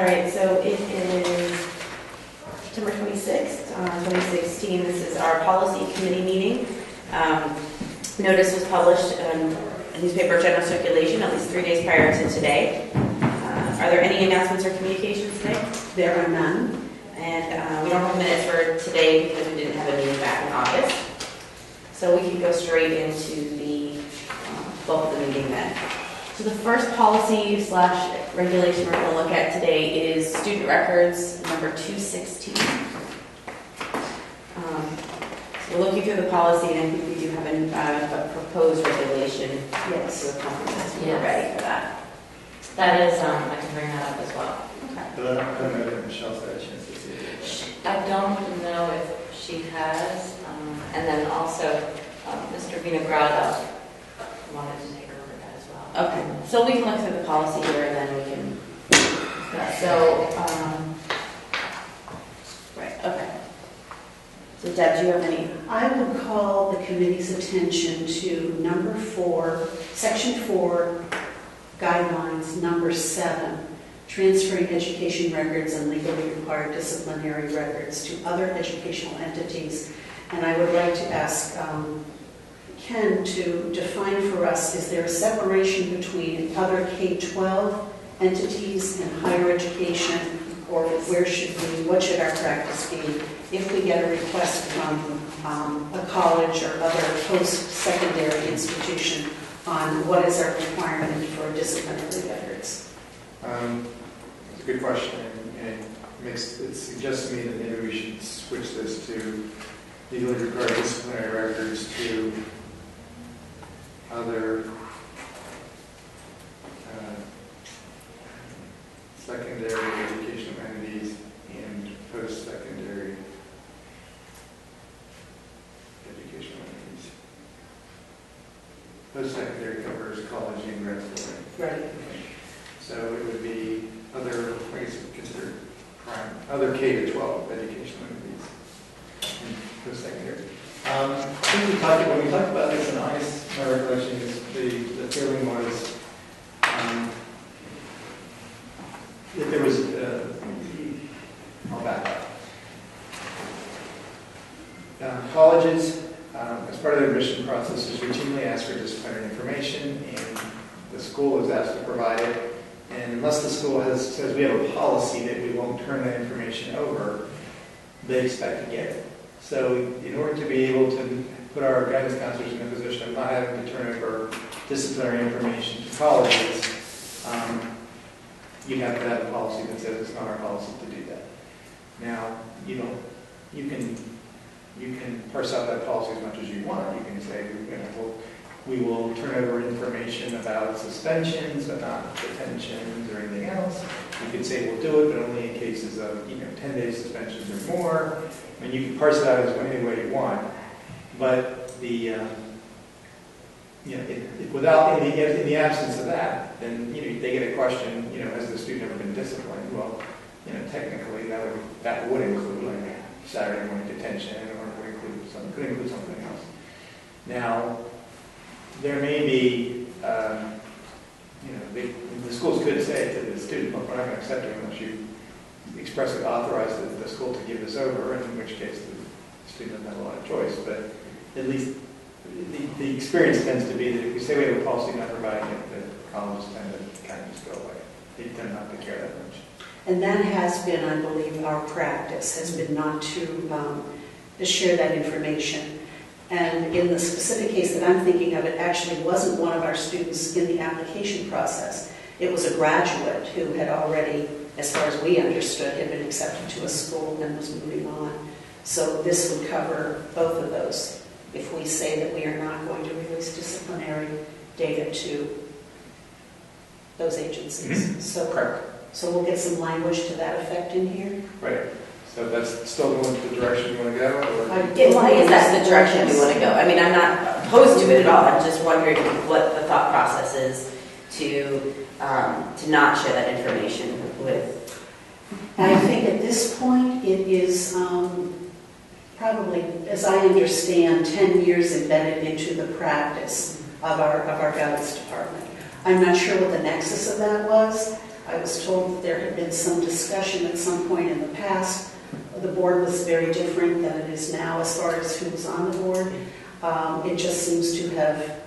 All right, so it is September 26th, 2016. This is our policy committee meeting. Notice was published in newspaper general circulation at least 3 days prior to today. Are there any announcements or communications today? There are none. And we don't have minutes for today because we didn't have a meeting back in August. So we can go straight into the bulk of the meeting then. So the first policy / regulation we're going to look at today is student records number 216. So we're looking through the policy, and I think we do have a proposed regulation. Yes. So the compliments, we're Yes. ready for that. That is, I can bring that up as well. Okay. But I don't know if Michelle's had a chance to see it. I don't know if she has, and then also Mr. Vinogrado wanted to take over that as well. Okay. So we can look through the policy here, and then we can. So, right. Okay. So Deb, do you have any? I would call the committee's attention to number 4, section 4, guidelines, number 7, transferring education records and legally required disciplinary records to other educational entities. And I would like to ask Ken to define for us, is there a separation between other K-12 entities and higher education, or what should our practice be if we get a request from a college or other post-secondary institution on what is our requirement for disciplinary records? It's a good question, and it suggests to me that maybe we should switch this to legally required disciplinary records to other secondary educational entities and post-secondary educational entities. Post-secondary covers college and grad school. Right. So it would be other, I guess considered other K-12 educational entities and post-secondary. I think when we talked about this in August, my recollection is the feeling was that there was, I'll back up. Colleges, as part of their admission process, is routinely asked for disciplinary information, and the school is asked to provide it. And unless the school says we have a policy that we won't turn that information over, they expect to get it. So in order to be able to put our guidance counselors in a position of not having to turn over disciplinary information to colleges, you have to have a policy that says it's not our policy to do that. Now, you can parse out that policy as much as you want. You can say, we will turn over information about suspensions, but not detentions or anything else. You could say we'll do it, but only in cases of 10-day suspensions or more. I mean, you can parse it out as any way you want, but the without in the absence of that, then they get a question. Has the student ever been disciplined? Well, technically that would include like Saturday morning detention, or could include something else. Now, there may be, the schools could say to the student, look, we're not going to accept it unless you expressly authorize the school to give this over, in which case the student doesn't have a lot of choice. But at least the experience tends to be that if we say we have a policy not providing it, the colleges tend to kind of just go away. They tend not to care that much. And that has been, I believe, our practice, has been not to share that information. And in the specific case that I'm thinking of, it actually wasn't one of our students in the application process. It was a graduate who had already, as far as we understood, had been accepted to a school and was moving on. So this would cover both of those if we say that we are not going to release disciplinary data to those agencies. Mm-hmm. So we'll get some language to that effect in here. Right. So that's still going to the direction you want to go? Or? Why is that the direction we want to go? I mean, I'm not opposed to it at all. I'm just wondering what the thought process is to not share that information with. I think at this point it is probably, as I understand, 10 years embedded into the practice of our guidance department. I'm not sure what the nexus of that was. I was told that there had been some discussion at some point in the past. The board was very different than it is now as far as who was on the board. It just seems to have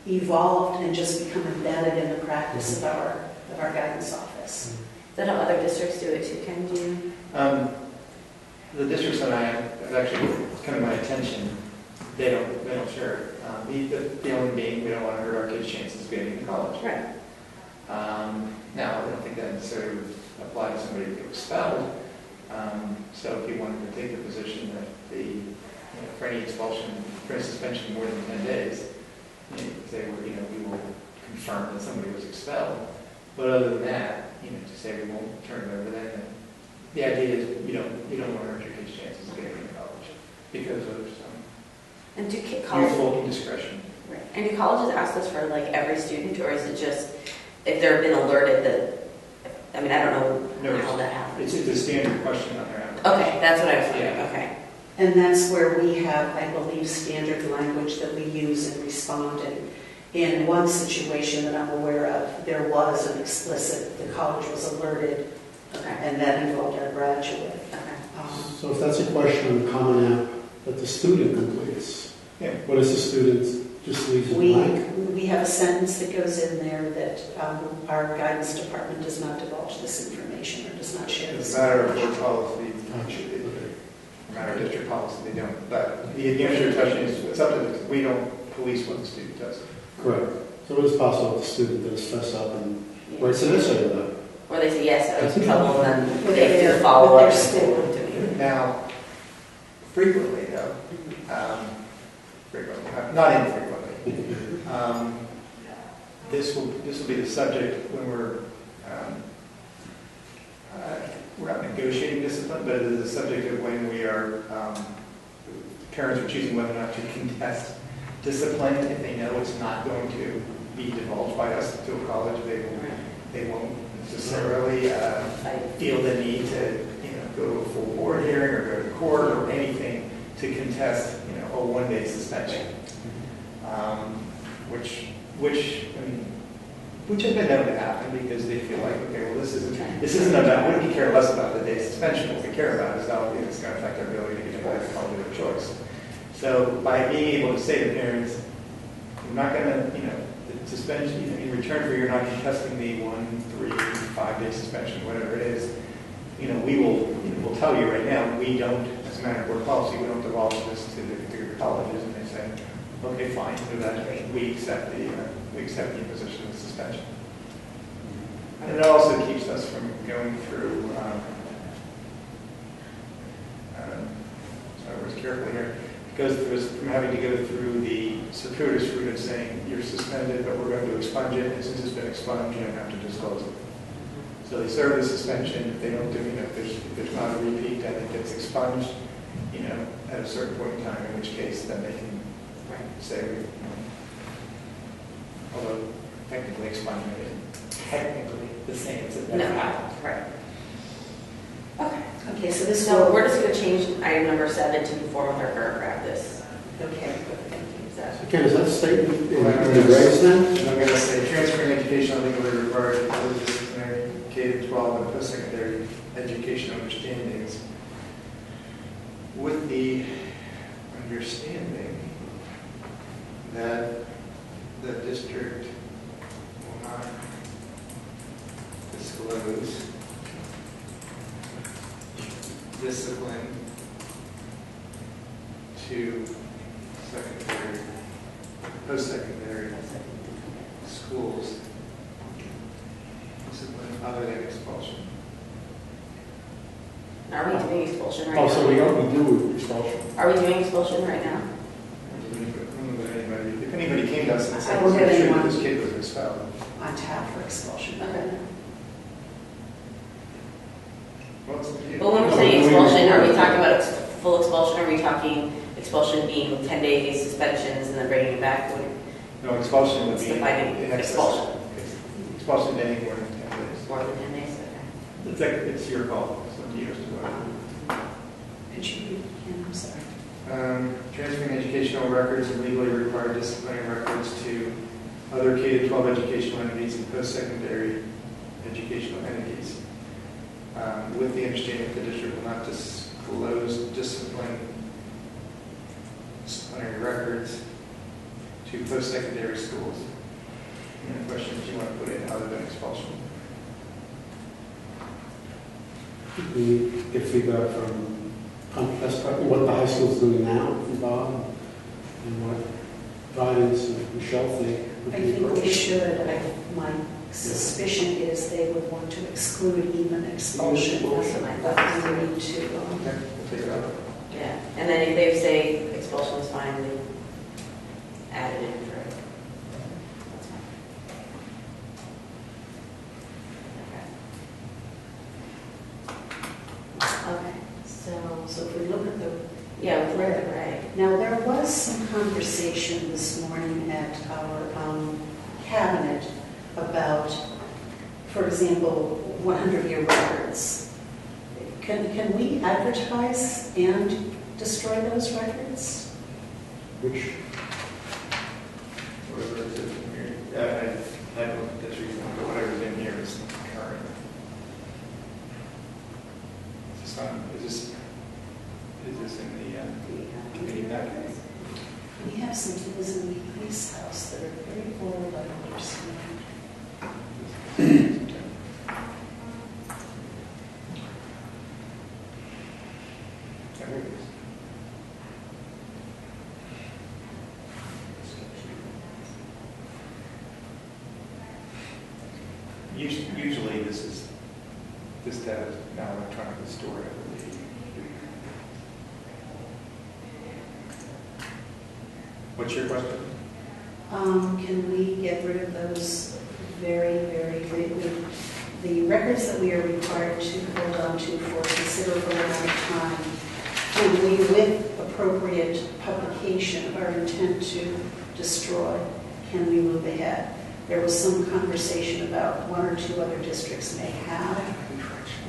evolved and just become embedded in the practice of our guidance office. Is that how other districts do it too, Ken? Do you? The districts that I have actually come to my attention, they don't share it. The only being, we don't want to hurt our kids' chances of getting to college. Right. Now, I don't think that necessarily would apply to somebody who got expelled. So if you wanted to take the position that for any expulsion, for any suspension more than 10 days, you could say, well, we will confirm that somebody was expelled. But other than that, to say we won't turn it over then, the idea is you don't want to hurt your kids' chances of getting into college because of some And do colleges? youthful indiscretion. Right. And do colleges ask this for like every student, or is it just if they've been alerted that? I mean, I don't know how that happens. It's a standard question on their application. Okay, that's what I was wondering. Yeah. Okay. And that's where we have, I believe, standard language that we use in responding. In one situation that I'm aware of, there was an explicit, the college was alerted, Okay. and that involved our graduate. Okay. So if that's a question on the Common App that the student completes, Yeah. what if the student just leaves it blank? We have a sentence that goes in there that our guidance department does not divulge this information or does not share It's this a matter of information. board policy, a matter of district policy, they don't. But the answer to your question is, it's up to the, we don't police what the student does. Correct. So it is possible that the student does fess up and writes an essay with that. Or they say yes, I was in trouble, and then With they do their- the follow up. with their school. Now, frequently though, not infrequently, this will be the subject when we're not negotiating discipline, but it is the subject of when we are, parents are choosing whether or not to contest discipline. If they know it's not going to be divulged by us to a college, they won't necessarily feel the need to go to a full board hearing or go to court or anything to contest a one-day suspension, which has been known to happen because they feel like, okay, well, this isn't about, we don't care less about the day suspension. What we care about is how it's going to affect our ability to get involved in college of their choice. So by being able to say to parents, we're not going to, the suspension, in return for you're not contesting the 1, 3, 5-day suspension, whatever it is, we'll tell you right now, we don't, as a matter of board policy, we don't divulge this to the colleges, and they say, okay, fine, do that. We accept the imposition of the suspension. And it also keeps us from going through, so I was careful here, from having to go through the circuitous route of saying, you're suspended, but we're going to expunge it, and since it's been expunged, you don't have to disclose it. So they serve the suspension. If they don't do, if there's not a repeat, then it gets expunged, at a certain point in time, in which case then they can say, although technically expungement isn't technically the same as it No, never happened. right. Okay. Okay, so this So will, we're just going to change item number 7 to conform with our current practice. okay. Is that- Again, is that statement in the regs then? And I'm going to say transferring education legally required for disciplinary K-12 and post-secondary education understandings with the understanding that the district will not disclose discipline to secondary, post-secondary schools, discipline other than expulsion. Are we doing expulsion right Oh, now? so we already do expulsion. Are we doing expulsion right now? If anybody came to us and I said, don't have "Sure, anyone." this kid was expelled," On tap for expulsion. Okay. well, it's- But when we say expulsion, are we talking about full expulsion, or are we talking expulsion being 10 days suspensions and then bringing it back? no, expulsion would What's be defining in excess. expulsion? Expulsion to any more than 10 days. More than 10 days, okay. It's your call. It's up to you as to what. Could you read again? I'm sorry. Transferring educational records and legally required disciplinary records to other K-12 educational entities in post-secondary educational entities, with the understanding that the district will not disclose disciplinary records to post-secondary schools. Any questions you want to put in other than expulsion? If we go from, that's probably what the high school's doing now, Bob, and what Ryan's and Michelle think would I be think we appropriate. should. My suspicion is they would want to exclude even expulsion. That's what I thought. But we need to, Okay, we'll take it out. Yeah, and then if they say expulsion is fine, we add it in for it. That's fine. Okay, so so if we look at the, yeah, with the reg. now there was some conversation this morning at our cabinet about, for example, 100-year records. Can we advertise and destroy those records? Which, Whatever it is in here. I don't know if that's reasonable, but whatever's in here is current. Is this in the committee packet? We have some things in the police house that are very old, I understand. There it is. Usually this data is now electronically stored, I believe. What's your question? Can we get rid of those the records that we are required to hold on to for a considerable amount of time? Can we, with appropriate publication of our intent to destroy, can we move ahead? There was some conversation about one or two other districts may have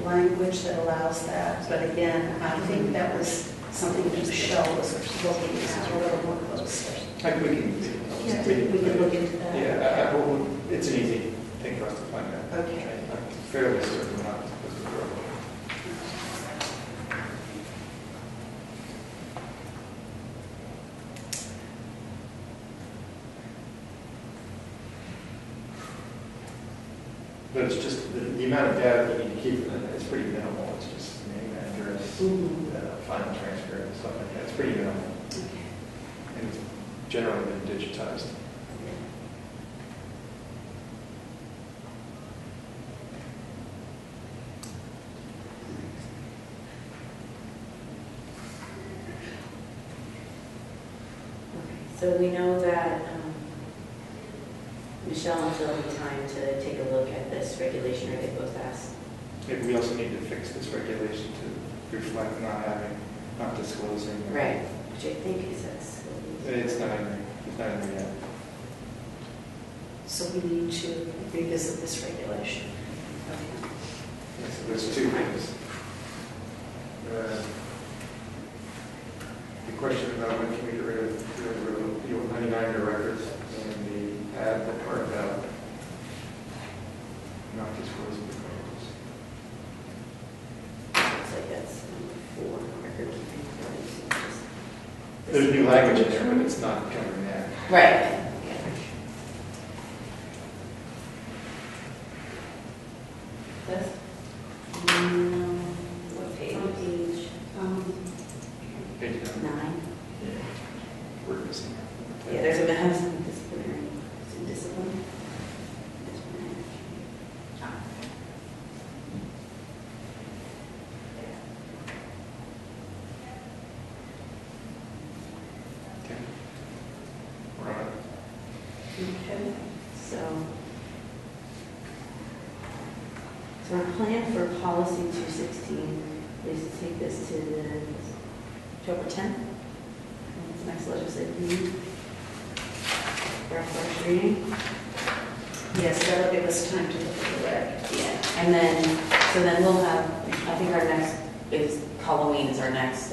language that allows that, but again, I think that was something that Michelle was looking at a little more closely. We can look into that. Yeah, it's an easy thing for us to find out. Okay. I'm fairly certain we're not supposed to throw it. But it's just, the amount of data that you need to keep is pretty minimal. It's just name, address, final transfer, and stuff like that. It's pretty minimal. Okay. And it's generally been digitized. So we know that Michelle and Phil need time to take a look at this regulation, or they both asked. Maybe we also need to fix this regulation to reflect not disclosing. Right, which I think is this. It's not in there yet. So we need to revisit this regulation. Okay. So there's two things. The question about when can we get rid of the 99-year records and the ad that part about not disclosing the records. Looks like that's number 4, record keeping. There's new language in there, but it's not covering that. Right. This? No. What page? Page, Page 9. Yeah. We're missing. Yeah, there's a some disciplinary, some discipline. Disciplinary. Okay. We're on it. okay. So our plan for policy 216 is to take this to the October 10th, it's next legislative meeting. For our first reading. Yes, that'll give us time to look at the reg. Yeah, and then, so then we'll have, I think our next is Halloween is our next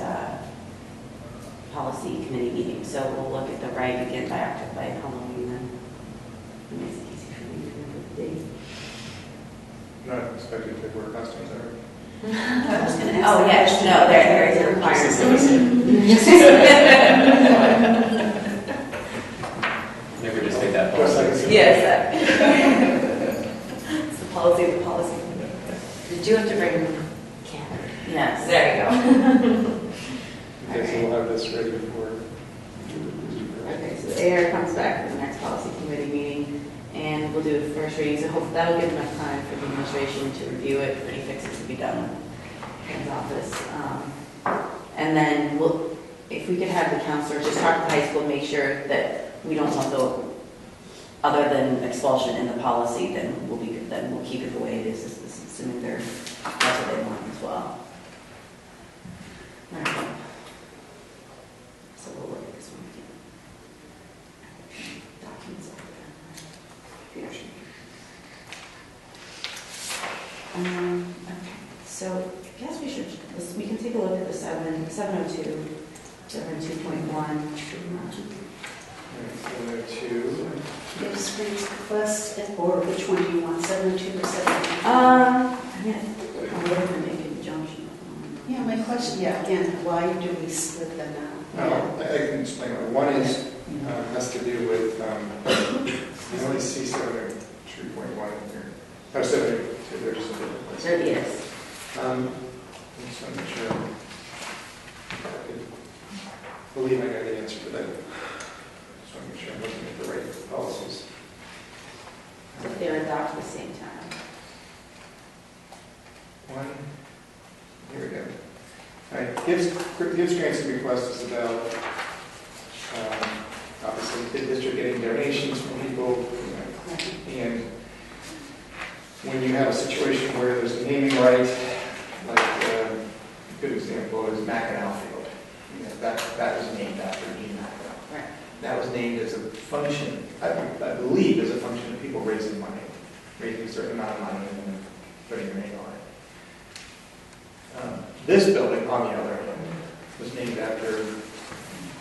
policy committee meeting. So we'll look at the reg again by Halloween then. It makes it easy for me to remember the date. not expected to wear costumes or. I was going to ask. Oh, that yes, question. no, there is a requirement. Never just take that Just like policy. a- Yes. It's the policy of the policy. Did you have to bring candy? Yes. There you go. Okay, so we'll have this ready before. Okay, so the AR comes back for the next policy committee meeting, and we'll do a first reading, so hopefully that'll give enough time for the administration to review it, for any fixes to be done in his office. And then we'll, if we could have the counselors just talk to the high school, make sure that we don't want the, other than expulsion in the policy, then we'll be, then we'll keep it the way it is, assuming that's what they want as well. All right. So we'll look at this one again. Documents over there. Computer screen. Okay, so I guess we should, we can take a look at the 702, 702.1. So there are two. Gives grants request, or which one do you want, 702 or 702? I mean, I'm looking for making a junction. Yeah, my question, yeah, again, why do we split them out? I can explain. One is, has to do with, I only see 702.1 in here. Oh, 702, there's just a different place. There it is. I just want to make sure. I believe I got the answer to that. Just want to make sure I'm looking at the right policies. So if they're adopted at the same time. One, here we go. All right, gives grants and requests is about, obviously, the district getting donations from people, and when you have a situation where there's a naming right, like a good example is Mackinac Field. You know, that was named after Gene Mackinac. Right. That was named as a function, I believe, as a function of people raising money, raising a certain amount of money and then putting your name on it. This building, on the other hand, was named after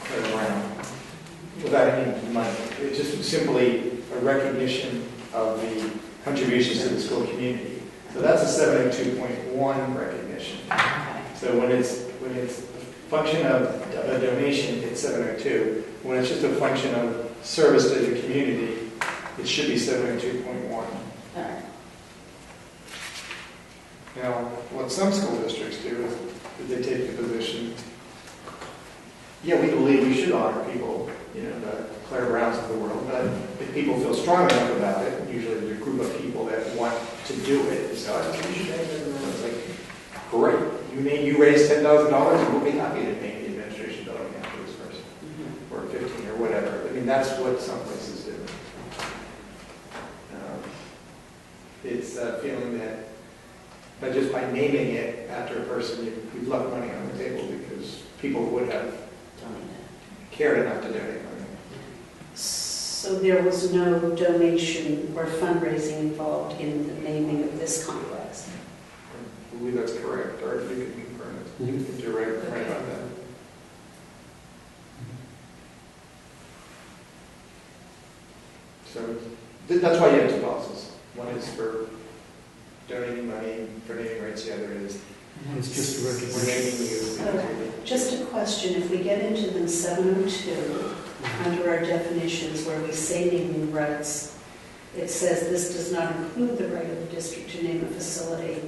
Claire Brown, without any money. It's just simply a recognition of the contributions to the school community. So that's a 702.1 recognition. Okay. So when it's a function of a donation, it's 702. When it's just a function of service to the community, it should be 702.1. All right. Now, what some school districts do is they take the position, yeah, we believe we should honor people, you know, the Claire Browns of the world, but if people feel strong enough about it, usually there's a group of people that want to do it, so I think we should name it. It's like, great, you raise $10,000 and we'll be happy to name the administration building after this person, or 15 or whatever. I mean, that's what some places do. It's a feeling that but just by naming it after a person, you've left money on the table because people would have cared enough to donate money. So there was no donation or fundraising involved in the naming of this complex? I believe that's correct, or if you can confirm it. If you're right about that. So that's why you have two policies. One is for donating money for naming rights, the other is It's just a we're recognition. naming you. Just a question, if we get into the 702, under our definitions where we say naming rights, it says this does not include the right of the district to name a facility.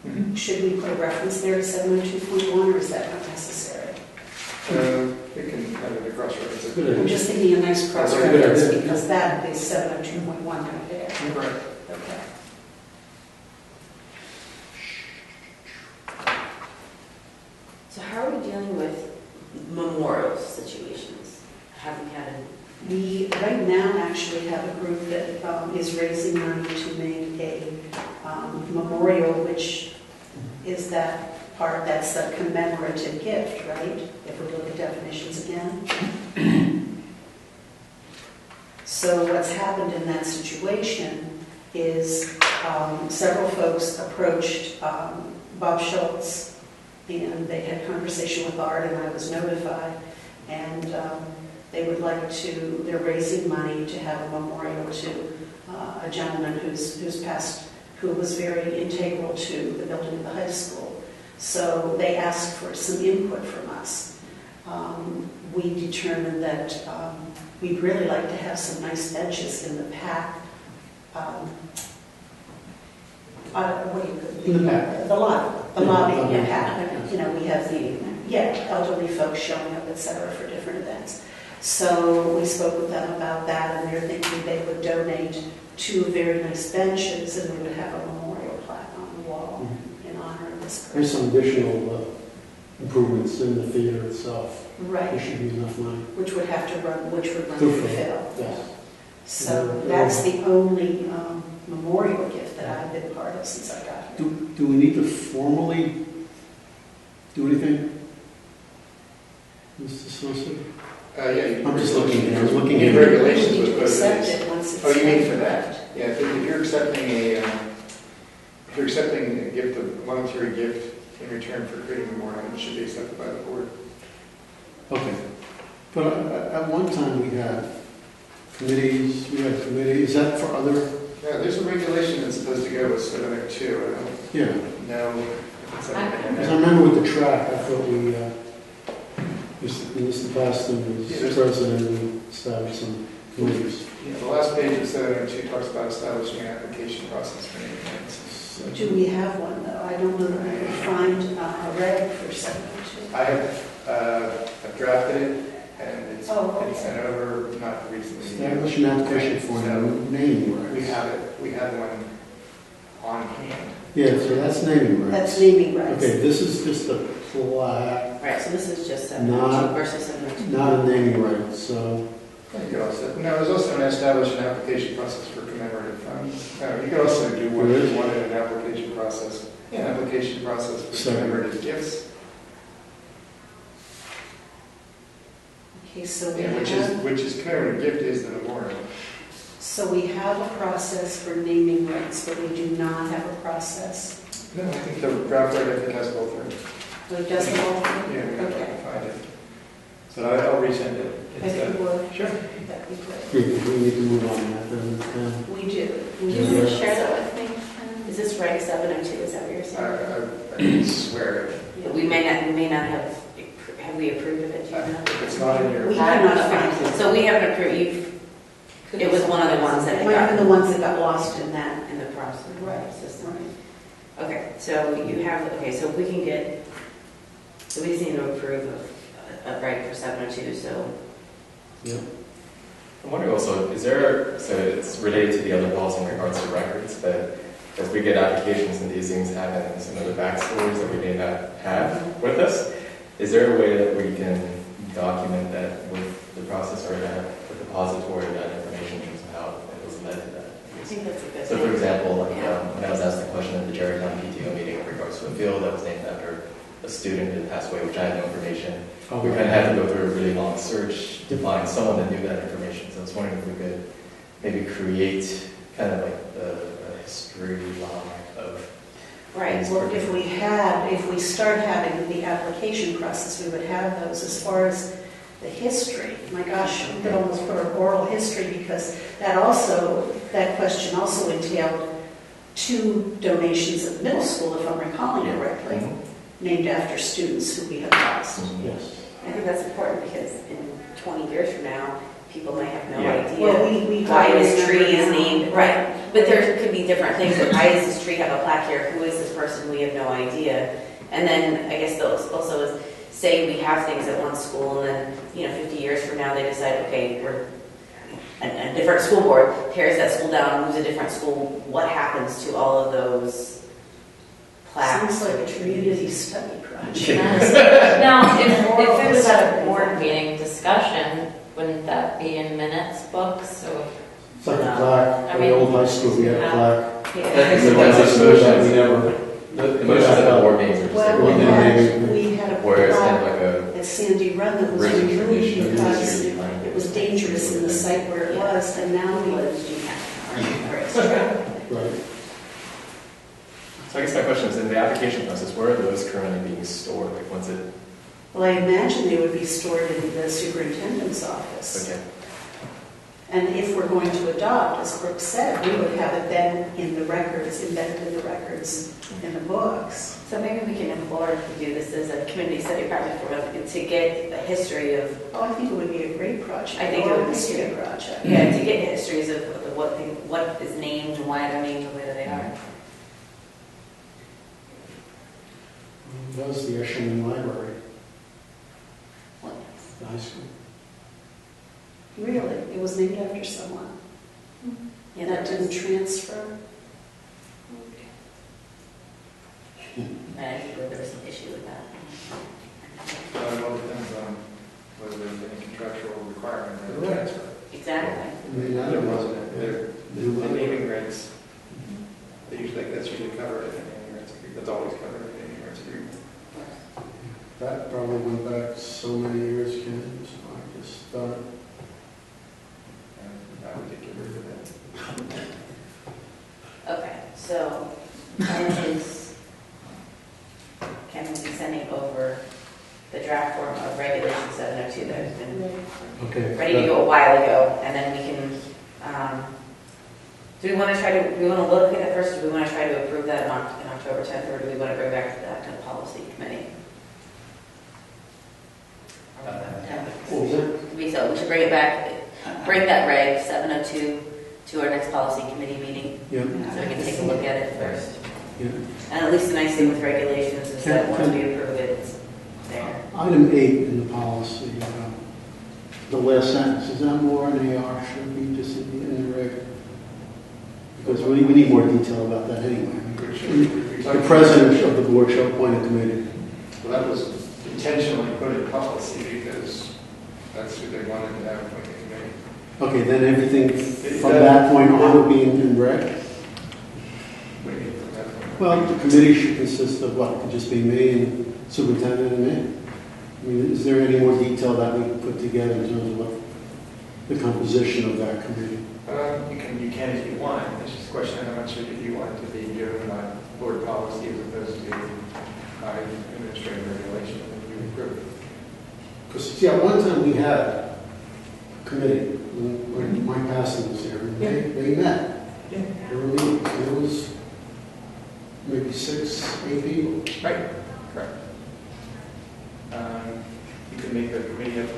Mm-hmm. Should we put a reference there to 702.1, or is that not necessary? We can have it across reference. Good. I'm just thinking a nice That's a good cross-reference, idea. because that is 702.1 right there. Correct. Okay. So how are we dealing with memorial situations? Have we had We, right now, actually have a group that is raising money to make a memorial, which is that part, that's a commemorative gift, right? If we look at definitions again. So what's happened in that situation is several folks approached Bob Schultz, and they had conversation with Art, and I was notified, and they would like to, they're raising money to have a memorial to a gentleman who's passed who was very integral to the building of the high school. So they asked for some input from us. We determined that we'd really like to have some nice benches in the PAC. What do you call it? In the PAC. The lobby, Yeah, yeah, PAC. You know, we have the, elderly folks showing up, et cetera, for different events. So we spoke with them about that, and they're thinking they would donate 2 very nice benches, and we would have a memorial plaque on the wall in honor of this There's person. some additional improvements in the theater itself. There Right, should be enough money. which would run Through through Phil. Phil. Yes. So that's the only memorial gift that I've been part of since I got here. Do we need to formally do anything? Mr. Sosa? Yeah. you- I'm just looking, I was looking In at. regulations You was need to what it accept is. it once it's. Oh, you mean for correct. that? Yeah, if you're accepting a gift, a monetary gift in return for creating a memorial, it should be accepted by the board. Okay. But at one time we had committees, is that for other? Yeah, there's a regulation that's supposed to go with 702. I don't Yeah. know if it's I- Because I remember with the track, I thought Mr. Baston was Yeah, president and established some committees. Yeah, the last page of 702 talks about establishing an application process for naming rights. Do we have one, though? I don't know that I could find a reg for 702. I have I've drafted it, and it's Oh, been okay. sent over, not recently. Establish an application for So, naming rights. we have one on hand. Yeah, so that's naming rights. That's naming rights. Okay, this is just a plaque, Right, so this is just Not- 702 versus 702. not a naming right, so. You could also, no, there's also an establish an application process for commemorative funds. You could also do one, There is? one in an application process, an application process for Second. commemorative gifts, Okay, so we yeah, have, which is commemorative gift is the memorial. so we have a process for naming rights, but we do not have a process. No, I think the draft reg, I think has both of them. Like, does it all? Yeah, we have to Okay. find it. So I'll resend it. If you would. Sure. That'd be great. We need to move on that then. We do. Can Yeah. you share that with me? Is this Reg 702, is that what you're saying? I can swear it. But we may not have we approved of it, do you know? If it's not in your. We cannot find it. So we haven't approved, it was one of the ones that It had might have been gotten the ones that got lost in that. in the process. Right. System. Right. Okay, so you have, okay, so if we can get, so we just need to approve of a Reg for 702, so. Yeah. I'm wondering also, is there, so it's related to the other policy in regards to records, but as we get applications and these things happen, some of the backstories that we may not have with us, is there a way that we can document that with the process or that the depository of that information in terms of how it was led to that? I think that's a good So for thing. example, like, Yeah. when I was asked the question at the Jerrytown PTO meeting in regards to a field that was named after a student who passed away, which I had no information, we kind of had to go through a really long search to find someone that knew that information. So I was wondering if we could maybe create kind of like a history log of. Right, Well, if we start having the application process, we would have those. As far as the history, my gosh, we could almost put an oral history, because that question also entailed 2 donations at the middle school, if I'm recalling correctly, Mhm. named after students who we have lost. Yes. I think that's important because in 20 years from now, people might have no Yeah. idea Well, we why hardly this tree remember is now. named, right. But there could be different things, like, why does this tree have a plaque here? Who is this person? We have no idea. And then I guess those also is, say we have things at one school and then, 50 years from now they decide, okay, we're a different school board, tears that school down, moves a different school. What happens to all of those plaques? Sounds like a community study project. Now, if it was at a board meeting discussion, wouldn't that be in minutes books? So It's like a plaque, I at mean, the old high school, we had a yeah. plaque. Yeah. So that's We emotions. never. The emotions at the board meetings are just Well, like, we had a where it's kind of plaque like a at Sandy Run that was written removed tradition of because history behind it was dangerous in the site where it was, and now we Right. So I guess my question is, in the application process, where are those currently being stored? Like, once it, Well, I imagine they would be stored in the superintendent's office. okay. And if we're going to adopt, as Brooke said, we would have it then in the records, embedded in the records, in the books. So maybe we can implore if we do this as a community study project for us to get a history of, Oh, I think it would be a great project. I think it Or would a be history too. project. yeah, to get histories of what is named and why they're named the way that they are. That was the Eshelman Library, What? the high school. Really, it was named after someone. Yeah, That that didn't was, transfer. and I think there was some issue with that. It all depends on whether there's any contractual requirement or Right. transfer. Exactly. I mean, There wasn't. The The naming rights, that's usually covered in the naming rights agreement. That's always covered in the naming rights agreement. That probably went back so many years, Ken, so I just thought, And I would take it rid of that. Okay, so Ken is sending over the draft form of Regulation 702 that has been okay. ready to go a while ago, and then we can, do we want to look at it first, or do we want to try to approve that in October 10th, or do we want to bring back that to the policy committee? What was that? We should bring it back, bring that reg 702 to our next policy committee meeting, Yeah, so we can take a look at it first. yeah. And at least the nice thing with regulations is that once we approve it, it's there. Item 8 in the policy, the last sentence, is that more an AR, should be just in the reg? Because we need more detail about that anyway. The president of the board shall appoint a committee. Well, that was intentionally put in policy because that's who they wanted to have appoint the committee. Okay, then everything from that point on will be in reg? What do you mean from that point? Well, the committee should consist of what, could just be me and superintendent and me? I mean, is there any more detail that we can put together in terms of what the composition of that committee? You can if you want. It's just a question of how much of it you want to be driven by board policy as opposed to by administrative regulation that you approve. Because, see, at one time we had a committee, when Mike Passon was here, and they met. Yeah. There were meetings, and it was maybe 6, 8 people. Right, correct. You can make the committee up.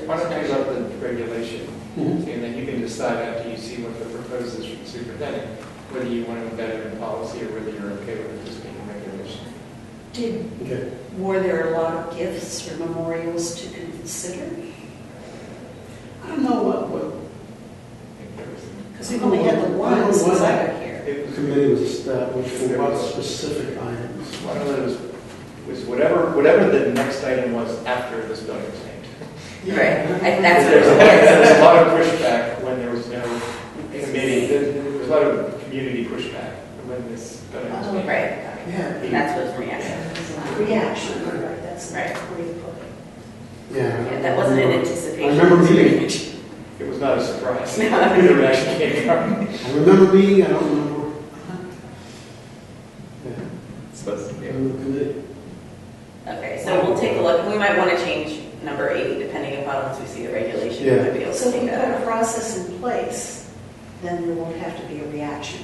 Why don't you love the regulation? Mhm. And then you can decide after you see what the proposal is from the superintendent, whether you want to embed it in policy or whether you're okay with it just being a regulation. Okay. Were there a lot of gifts or memorials to consider? I don't know what I think there was Because we've only had the one since I got here. it was, committee was established for what specific items. one of those was whatever the next item was after this building was named. Right, and that's what There it was a lot of pushback when there was no committee. There was a lot of community pushback when this building was named. Right, Yeah. that's what's reaction. Reaction, right, that's Right. where you put it. Yeah. Yeah, that wasn't an I anticipation. remember meeting. It was not a surprise. No. Where the reaction came from. I remember meeting, I don't remember. Yeah. So that's, I yeah. remember the committee. Okay, so we'll take a look. We might want to change number 8 depending upon once we see the regulation. We might be able to So if take we that put a out. process in place, then there won't have to be a reaction.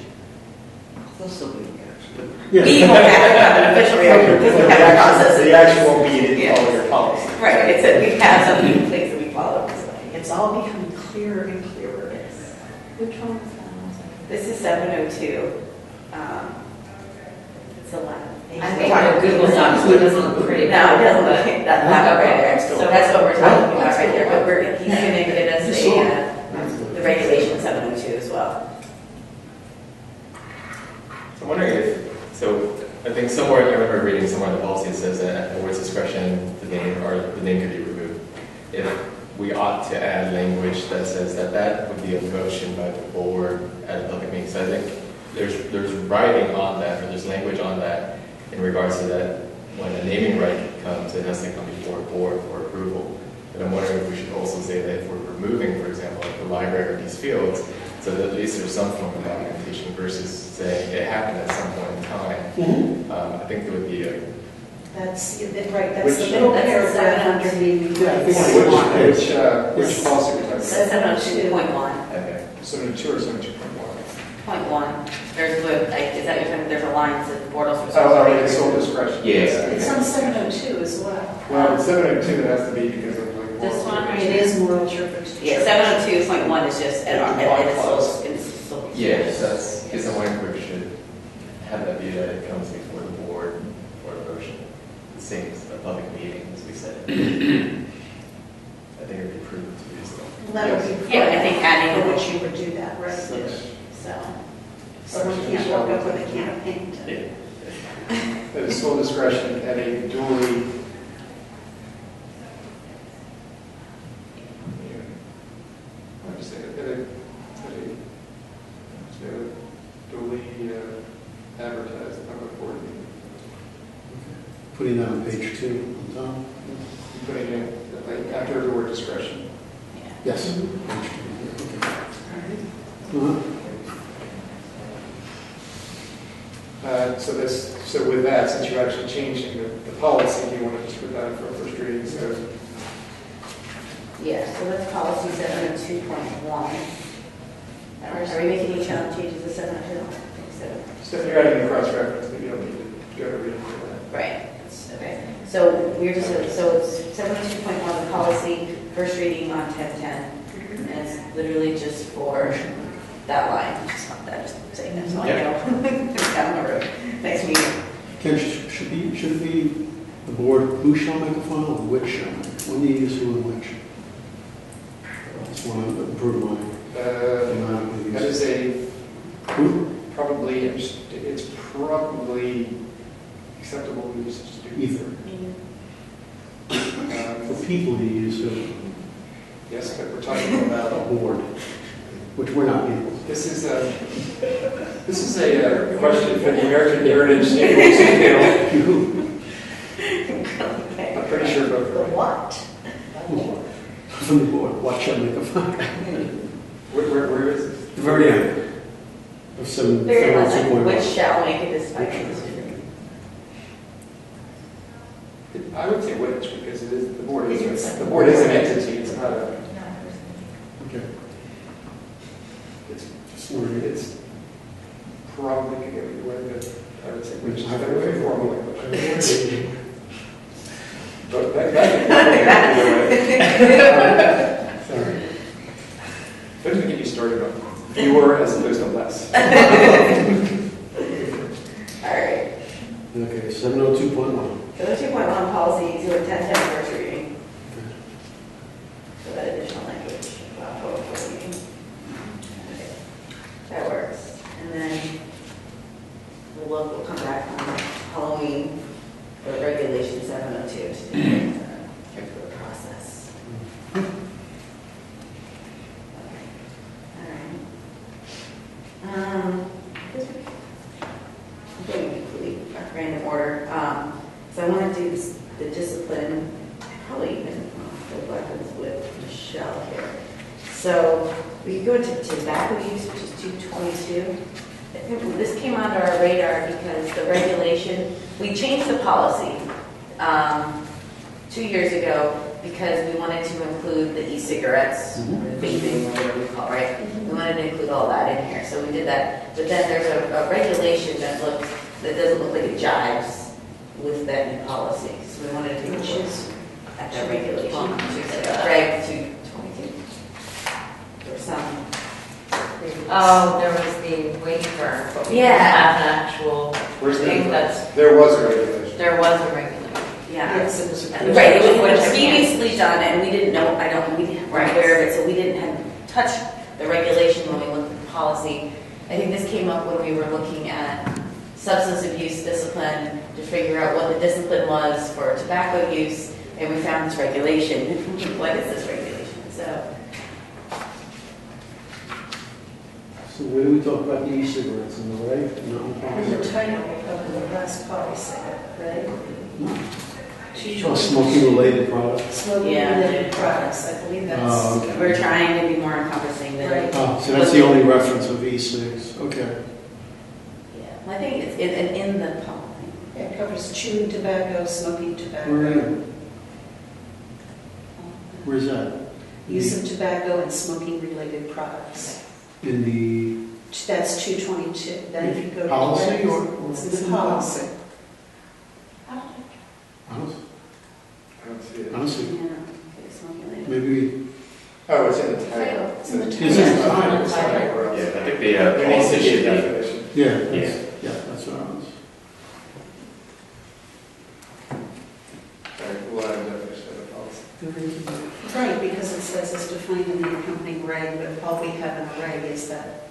Yeah. We won't have an official reaction because we have our process. The action won't be in Yeah. all your policy. Right, it's that we have some new things that we follow. It's all becoming clearer and clearer. Which one was that? This is 702. It's 11. I'm talking Google Docs, so it doesn't look pretty. No, it doesn't look like that right there. Okay. So that's what we're talking about right there. But he's going to get us You saw it. the regulation 702 as well. So I'm wondering I think somewhere, I remember reading somewhere in the policy that says that at the board's discretion, the name could be removed. If we ought to add language that says that would be a motion by the board at a public meeting. So I think there's writing on that, or there's language on that in regards to that when a naming right comes, it has to come before a board for approval. And I'm wondering if we should also say that if we're removing, for example, like the library or these fields, so that at least there's some form of documentation versus saying it happened at some point in time. Mhm. I think there would be That's, right, that's Which- the middle That's the paragraph seven. underneath. Yeah, I think Right. Which policy are we talking So about? 702.1. Okay. 72 or 72.1? Point one, there's a, like, is that your term, there's a line that says board also. Oh, it's sole discretion. It's on 702 as well. Well, it's 702, it has to be because of like. This one, right? It is moral turpitude. Yeah, 702.1 is just, and it's Clause. still, it's still. Yeah, that's, because I'm wondering if we should have that be that it comes before the board for a motion. The same as a public meeting, as we said. I think it would be prudent to do so. Well, that would be. Yeah, I think adding- For which you would do that, right? So, So one can't walk up with a can of paint. That is sole discretion at a duly. How do you say it? At a duly advertised public board meeting. Putting that on page 2 on top. Putting in, like, after the word discretion. yeah. Yes. Page 2. Okay. Uh-huh. So with that, since you're actually changing the policy, do you want to just put that in for a first reading? So Yeah, so that's policy 702.1. Are we making any changes to 702? just if you're adding a cross-reference, then you don't need to go to reading for that. Right, okay. So we're just, so it's 702.1, the policy, first reading on 1010. And it's literally just for that line. Just want that, just saying that, so I know. Down the road, next meeting. Ken, should it be the board who shall make a final or which shall make? When do you use who and which? Just want to improve my grammatically That use. is a, Who? probably, it's probably acceptable use to do. Either. For Um, people you use who? Yes, but we're talking about, A board, which we're not people. this is a question for the American Heritage Standards Scale. Okay. I'm pretty sure both The are right. what? From the board, what shall make a final? Where is it? The very end of some. Very much like, 702.1. which shall make a decision. I would say which, because it is, the board It is. is an entity, it's not a, Okay. it's, Just wondering. it's probably could go either way, but I would say which is I- the very formal English. Okay. But that could go either way. Sorry. Don't even get me started on fewer as opposed to less. All right. Okay, 702.1. So the 2.1 policy, do a 1010 first reading. So that additional language for reading. Okay, that works. And then we'll come back on Halloween, the regulation 702 to do the process. All right. I'm going completely random order. So I want to do the discipline, probably even go back with Michelle here. So we could go into tobacco use, which is 222. I think this came under our radar because the regulation, we changed the policy 2 years ago because we wanted to include the e-cigarettes, the vaping, or whatever we call it, right? We wanted to include all that in here, so we did that. But then there's a regulation that doesn't look like it jives with that new policy. So we wanted to choose at that regulation. Reg 222. Or some. Oh, there was the waiver, but we Yeah. didn't have an actual Where's thing the, that's, there was a regulation. there was a regulation. Yeah. Yes, it was. Right, it Which was I can't. previously done, and we didn't know, we weren't aware of it, so we didn't have touched the regulation when we looked at the policy. I think this came up when we were looking at substance abuse discipline to figure out what the discipline was for tobacco use, and we found this regulation. What is this regulation? So, So where do we talk about the e-cigarettes in the reg? Not in the In the policy? title of the last policy, right? Oh, smoking-related products. Smoking Yeah. related products, I believe that's. Oh, okay. we're trying to be more encompassing than. Right. Oh, so that's the only reference of e-cigs. Okay. Yeah, I think it's in the policy. Yeah, covers chewing tobacco, smoking tobacco. Where, where's that? Use of tobacco and smoking-related products. In the That's 222. Then if you go to... policy or? It's in the policy. I don't, I don't see it. I don't see. Yeah, okay, smoking-related. Maybe, Oh, it's in the title. It's in the It's in the title. It's not anywhere else. Yeah, I think the There needs policy to be a should be, definition. yeah, that's what I was. Right, we'll have a definition of the policy. Right, because it says it's defined in the accompanying reg, but all we have in the reg is that.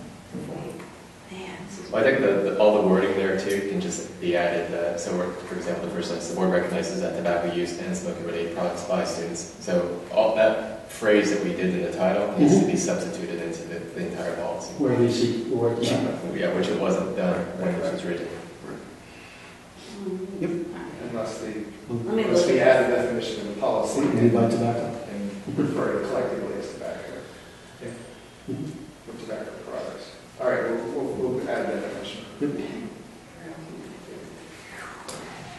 Man, this is... well, I think all the wording there too can just be added. So, for example, the first sentence, the board recognizes that tobacco use and smoking-related products by students. So all that phrase that we did in the title needs to be substituted into the entire policy. Where we see the word tobacco. Yeah, which it wasn't done when this was written. Unless Let me unless look we at add the definition of the policy Only by tobacco. and refer to collectively as tobacco. Yeah. Mhm. For tobacco products. All right, we'll add that definition.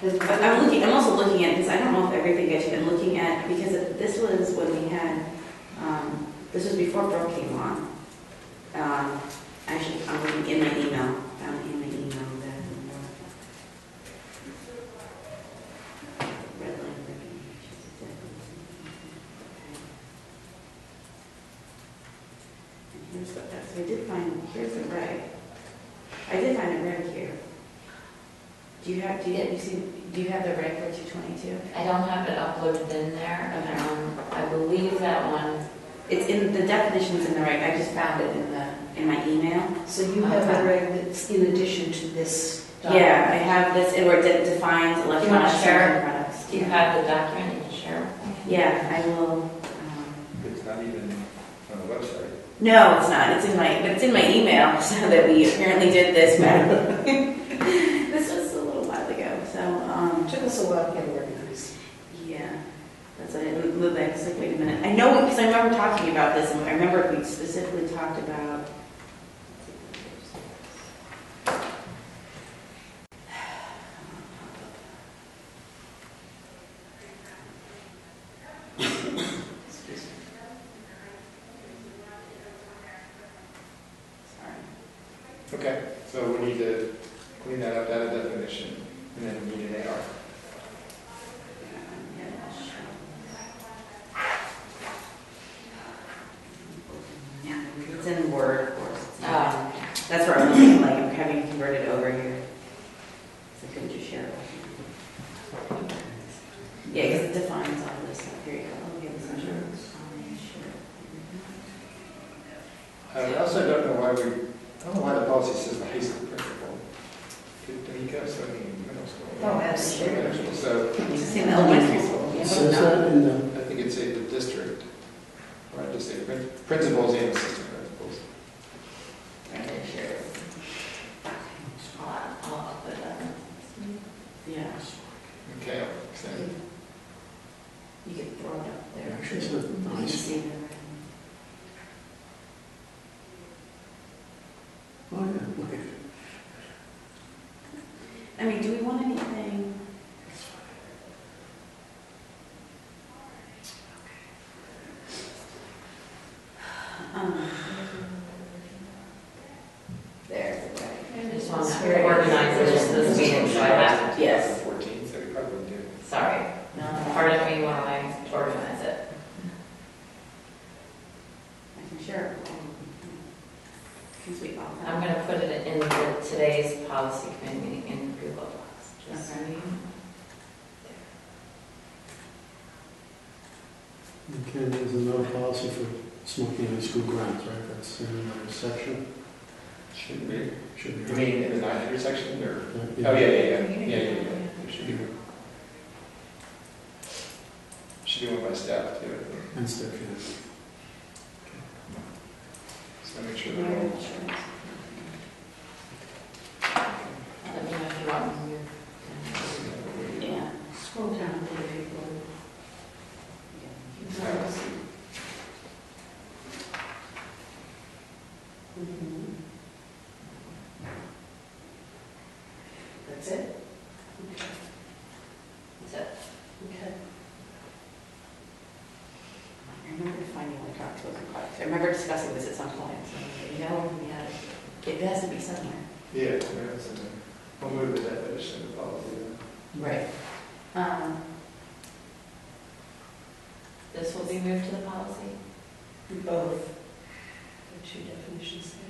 But I'm also looking at, because I don't know if everything that you've been looking at, because this was when we had, this was before Brooke came on. Actually, I'm looking in my email, found in my email that, red line and here's what that's, I did find, here's the reg. I did find a reg here. Do you have the reg for 222? I don't have it uploaded in there. I believe that one, It's in, the definition's in the reg, I just found it in my email. So you have a reg that's in addition to this document? Yeah, I have this, where it defines Do you want electronic to share smoking it? products. do you have the document you can share? Yeah, I will, It's not even on the website. no, it's not, but it's in my email, so that we apparently did this back. This was a little while ago, so, Took us a while to get organized. yeah. That's it, and I was like, wait a minute. I know, because I remember talking about this, and I remember we specifically talked about. Excuse me. Sorry. Okay, so we need to clean that up, add a definition, and then we need an AR. Yeah, it's in Word, of course. It's not- That's where I'm looking, like, I'm having it converted over here. So I couldn't just share it. Yeah, because it defines all this stuff. Here you go. Okay, this is yours. I also don't know why I don't know why the policy says the high school principal. Did he go, so in middle school? Oh, absolutely. So, It's in the elementary school. It says that in the, I think it's the district, or I just say principals and assistant principals. Right there, share it. I'll put that in. Yeah. Okay, so, You can throw it up there. actually, it's You can nice. see the- Oh, yeah, okay. I mean, do we want anything? There. I just want to organize this meeting, so I have, Yes. 14, so we probably do. sorry, No, pardon me while I organize it. I can share it. Since we all have. I'm going to put it in today's policy committee meeting in Google Docs. Just Okay. Okay, there's another policy for smoking in school grounds, right? That's in another section. Should be. Should be. You mean in the 900 section, or? Yeah. Oh, yeah. There should be. Should be one by staff, too, I think. And stuff, yeah. So make sure they're all. Let me know if you want me to. Yeah. Scroll down a little bit. Mhm. That's it? That's it. Okay. I remember finding electronic exposure products. I remember discussing this at some point, so, yeah, it has to be somewhere. Yeah, that's in there. We'll move the definition of the policy then. Right. This will be moved to the policy? Both. There are two definitions there.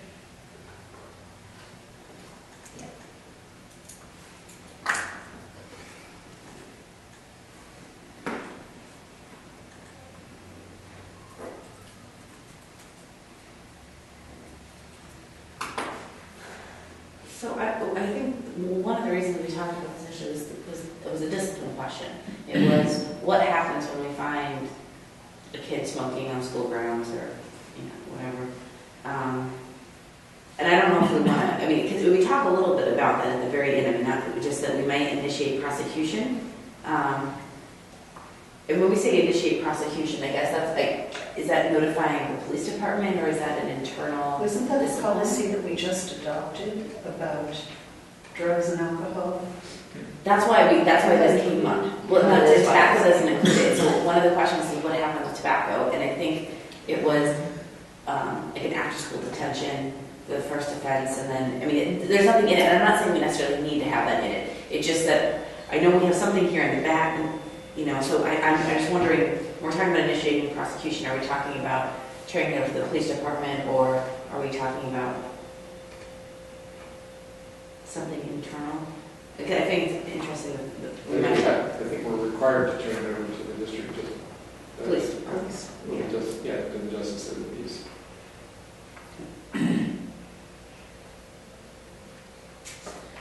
So I think one of the reasons we talked about this issue was a discipline question. It was what happens when we find a kid smoking on school grounds or, whatever. And I don't know if we want to, because we talk a little bit about that at the very end, not that we just said we might initiate prosecution. And when we say initiate prosecution, I guess that's like, is that notifying the police department or is that an internal? Wasn't that a discipline? policy that we just adopted about drugs and alcohol? That's why this came up. Well, the tobacco doesn't include it. So one of the questions is what happened with tobacco, and I think it was like an after-school detention, the first offense, and then there's nothing in it. And I'm not saying we necessarily need to have that in it. It's just that I know we have something here in the back, So I'm just wondering, when we're talking about initiating prosecution, are we talking about turning it over to the police department, or are we talking about something internal? Again, I think it's interesting that I think we're required to turn it over to the district. police. To the justice of the peace.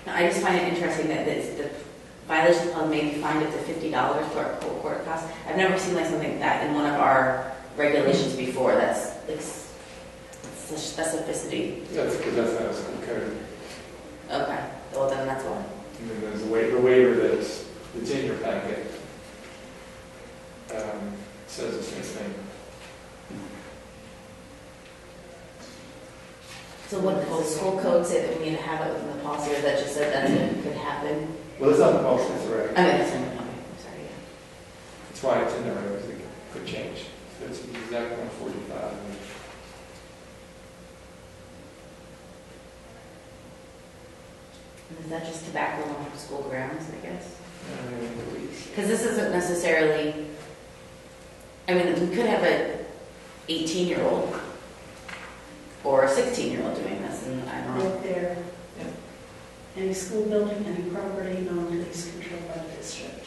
Now, I just find it interesting that the violation clause may be fined up to $50 for court costs. I've never seen like something like that in one of our regulations before. That's like such specificity. That's because that's not a school code. Okay, well then that's why. And then there's the waiver that's in your packet. Says the same thing. So what does the school code say that we need to have it within the policy, or that just said that it could happen? Well, it's not the policy, that's right. That's okay, I'm sorry. That's why it's in there, because it could change. So it's exactly 145. And is that just tobacco on school grounds, I guess? And Because this isn't necessarily, we could have an 18-year-old or a 16-year-old doing this, and I don't know. Right there. Yeah. Any school building, any property non-police controlled by the district.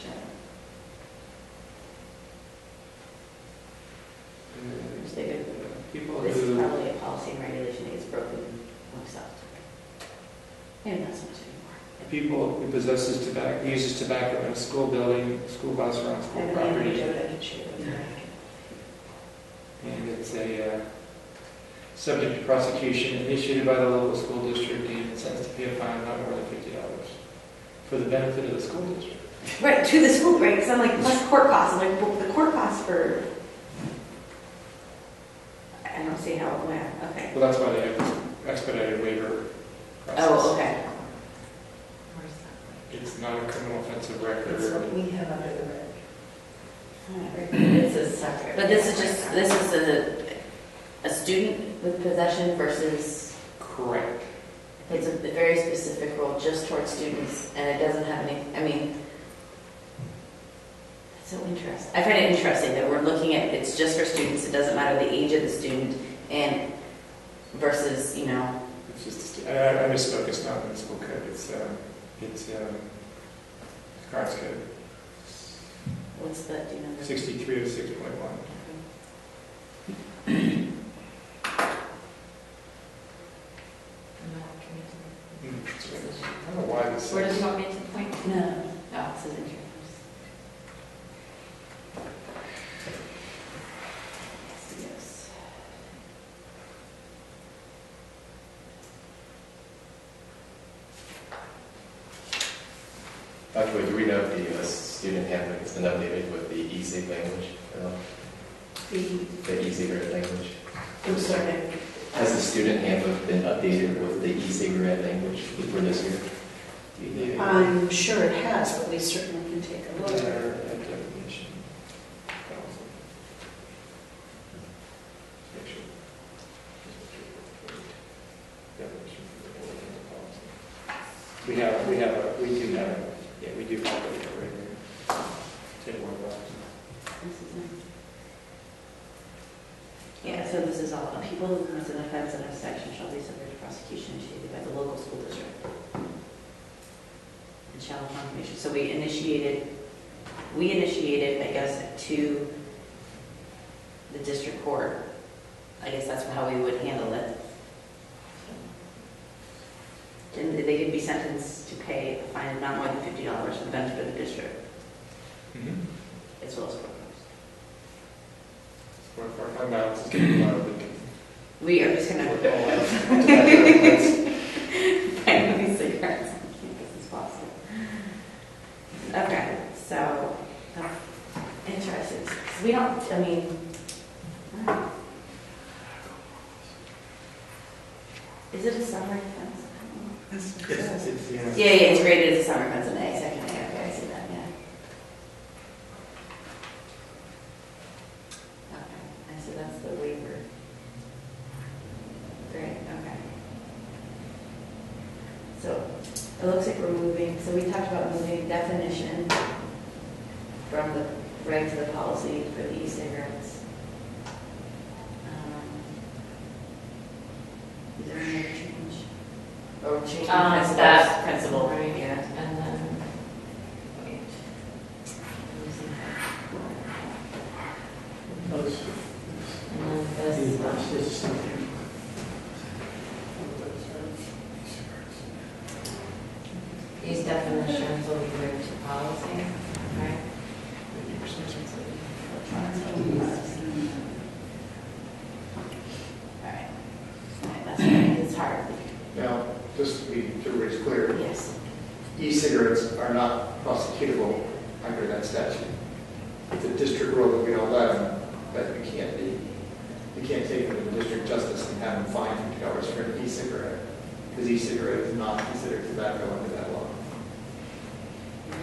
people This is who, probably a policy and regulation that gets broken amongst us. Maybe not so much anymore. people who uses tobacco in a school building, school bus, or on school property. And it's a subject to prosecution initiated by the local school district and intends to pay a fine not more than $50 for the benefit of the school district. Right, to the school, right? Because I'm like, plus court costs. I'm like, well, the court costs for... I don't see how it went. Okay. Well, that's why they have this expedited waiver process. Oh, okay. It's not a criminal offensive record. That's what we have under the reg. This is separate. But this is a student with possession versus... Correct. It's a very specific rule just towards students, and it doesn't have any... That's so interesting. I find it interesting that we're looking at it's just for students. It doesn't matter the age of the student, and versus, It's just, I misspoke. It's not municipal code. It's crimes code. What's the, do you know? 6306.1. I don't know why this Where does says. he want me to point? No. No. This isn't here. Yes. Actually, do we know if the student handbook has been updated with the e-cig language? The e-cigarette language? I'm sorry. Has the student handbook been updated with the e-cigarette language for this year? I'm sure it has, but we certainly can take a look. Definition. Policy. Make sure. Definition for the board and the policy. We do have it right there. Take one box. Yeah, so this is all, people who commit an offense in a section shall be subject to prosecution initiated by the local school district. And shall have confirmation. So we initiated, I guess, to the district court. I guess that's how we would handle it. And they could be sentenced to pay a fine of not more than $50 for the benefit of the district, as well as court costs. What our fund balance is getting low, We are just gonna That's- find these cigarettes on campus as possible. Okay, so, interesting. We don't, I mean, is it a summer offense? Yeah, it's graded as a summer offense in A, section A, okay, I see that, yeah. Okay, I see that's the waiver. Great, okay. So, it looks like we're moving, so we talked about moving definition from the reg to the policy for the e-cigarettes. Is there any other change? Or changing That principle? right. Yeah. And then, wait. And then this, these definitions will be moved to policy, right? Alright, that's right, it's hard, Now, just to be, so everybody's clear, yes. e-cigarettes are not prosecutable under that statute. It's a district rule that we don't let them, but we can't be. We can't take them to the district justice and have them fined $50 for an e-cigarette, because e-cigarette is not considered tobacco under that law.